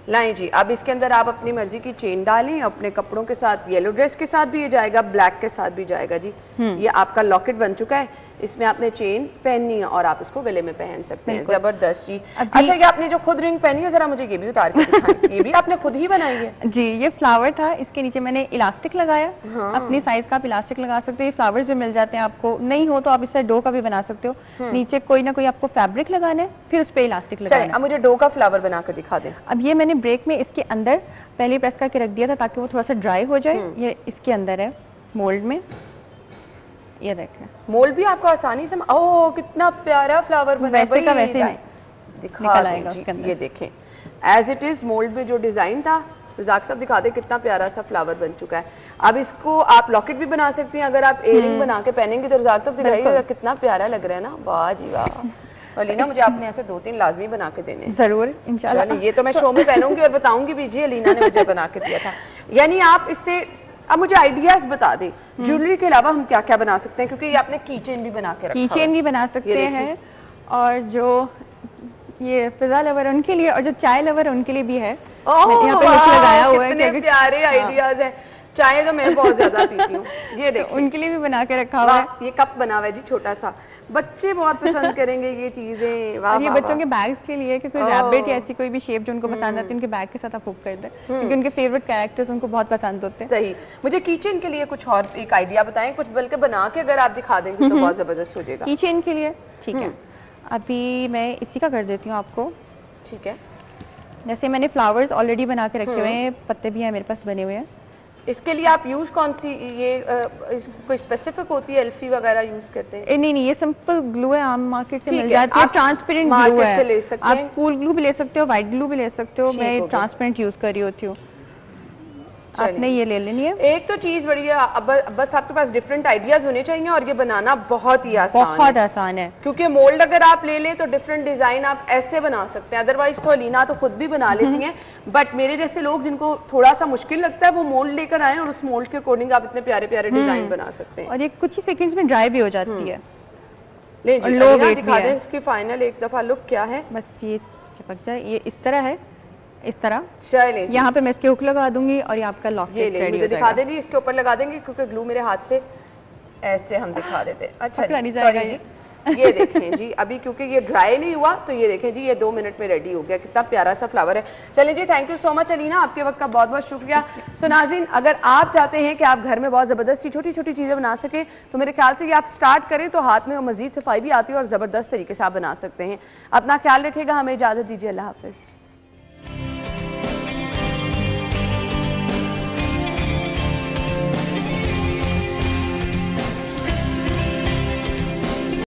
लाएं जी, अब इसके अंदर आप अपनी मर्जी की चेन डालें, अपने कपड़ों के साथ, येलो ड्रेस के साथ भी ये जाएगा, ब्लैक के साथ भी जाएगा जी। ये आपका लॉकेट बन चुका है, इसमें आपने चेन पहननी है और आप इसको गले में पहन सकते हैं। जबरदस्त जी। अच्छा, ये आपने जो खुद रिंग पहनी है, जरा मुझे ये भी उतार के दिखाएं। ये भी आपने खुद ही बनाई है जी, ये फ्लावर था, इसके नीचे मैंने इलास्टिक लगाया। अपनी साइज का आप इलास्टिक लगा सकते हो, ये फ्लावर्स भी मिल जाते हैं आपको, नहीं हो तो आप इससे डो का भी बना सकते हो। नीचे कोई ना कोई आपको फैब्रिक लगाना है, फिर उस पर इलास्टिक लगाना है। अब मुझे डो का फ्लावर बना कर दिखा दें। अब ये मैंने ब्रेक में इसके अंदर पहले प्रेस करके रख दिया था ताकि वो थोड़ा सा ड्राई हो जाए। ये इसके अंदर है मोल्ड में, ये देखें। मोल्ड भी आपको आसानी से, ओह कितना प्यारा फ्लावर बना है। वैसे का वैसे दिखा निकल दें आएगा जी, उसके अंदर ये से। देखें एज इट इज मोल्ड में जो डिजाइन था, रज़ाक साहब दिखा दे कितना प्यारा सा फ्लावर बन चुका है। अब इसको आप लॉकेट भी बना सकती हैं, अगर आप इयररिंग बना के पहनेंगे तो रज़ाक साहब दिखाइएगा कितना प्यारा लग रहा है ना। वाह जी वाह। और लीना, मुझे आपने ऐसे 2-3 लाजमी बना के देने हैं। जरूर इंशाल्लाह। चलिए, ये तो मैं शो में पहनूंगी और बताऊंगी भी जी अलीना ने मुझे बना के दिया था। यानी आप इससे, अब मुझे आइडियाज बता दें ज्वेलरी के अलावा हम क्या क्या बना सकते हैं, क्योंकि ये आपने की चेन भी बना के रखा की चेन भी बना सकते हैं, और जो ये पिज़्ज़ा लवर है उनके लिए, और जो चाय लवर है उनके लिए भी है। मैंने यहाँ पे लिख लगाया हुआ है, कितने प्यारे आइडियाज हैं। चाय तो मैं बहुत ज्यादा पीती हूँ। ये देखो, उनके लिए भी बना के रखा हुआ है। ये कप बना हुआ है जी छोटा सा, बच्चे बहुत पसंद करेंगे ये चीजें। वाह, और ये वाह, बच्चों के बैग्स के लिए, क्योंकि रैबिट या ऐसी कोई भी शेप जो उनको पसंद आती है उनके बैग के साथ आप हुक कर दें, क्योंकि उनके फेवरेट कैरेक्टर्स उनको बहुत पसंद होते हैं। सही। मुझे किचन के लिए कुछ और एक आइडिया बताएं, कुछ बल्कि बना के अगर आप दिखा देंगे तो बहुत जबरदस्त हो जाएगा। की चेन के लिए ठीक है, अभी मैं इसी का कर देती हूँ आपको। ठीक है, जैसे मैंने फ्लावर्स ऑलरेडी बना के रखे हुए हैं, पत्ते भी हैं मेरे पास बने हुए हैं। इसके लिए आप यूज कौन सी, ये कोई स्पेसिफिक होती है, एल्फी वगैरह यूज करते हैं? नहीं, ये सिंपल ग्लू है, आम मार्केट से ठीक मिल है, जाती है। आप ट्रांसपेरेंट ग्लू मार्केट है, से ले सकते आप हैं। स्कूल ग्लू भी ले सकते हो, व्हाइट ग्लू भी ले सकते हो। ठीक मैं हो गया। ट्रांसपेरेंट यूज कर रही होती हूँ। चलिए। आपने ये ले लेनी है। एक तो चीज बड़ी है, अब बस आपके पास डिफरेंट आइडियाज होने चाहिए, और ये बनाना बहुत ही आसान बहुत है। आसान है, क्योंकि मोल्ड अगर आप ले लें तो डिफरेंट डिजाइन आप ऐसे बना सकते हैं। अदरवाइज तो अलीना तो खुद भी बना लेती हैं, बट मेरे जैसे लोग जिनको थोड़ा सा मुश्किल लगता है वो मोल्ड लेकर आए और उस मोल्ड के अकॉर्डिंग आप इतने प्यारे प्यारे डिजाइन बना सकते हैं। और ये कुछ ही सेकंड्स में ड्राई भी हो जाती है। ले और जी, low अलीना weight भी दिखा है। दें इसकी फाइनल एक दफा लुक क्या है। बस ये चिपक जाए, ये इस तरह है, इस तरह। चलिए जी, यहाँ पे मैं इसके हुक लगा दूंगी और ये आपका ये लॉकेट ले रेडी मुझे हो दिखा जाएगा। दें जी, इसके ऊपर लगा देंगे क्योंकि ग्लू मेरे हाथ से ऐसे हम दिखा देते हैं। अच्छा पकड़ा जी, नहीं जाएगा sorry जी। ये देखें जी, अभी क्योंकि ये ड्राई नहीं हुआ तो ये देखें जी, ये 2 मिनट में रेडी हो गया। कितना प्यारा सा फ्लावर है। चलिए जी, thank you so much Alina, आपके वक्त का बहुत बहुत शुक्रिया। सो नाज़रीन, अगर आप चाहते हैं कि आप घर में बहुत ज़बरदस्त छोटी छोटी चीज़ें बना सकें तो मेरे ख्याल से ये आप स्टार्ट करें तो हाथ में मज़ीद सफाई भी आती है और ज़बरदस्त तरीके से आप बना सकते हैं। अपना ख्याल रखिएगा, हमें इजाज़त दीजिए, अल्लाह हाफ़िज़।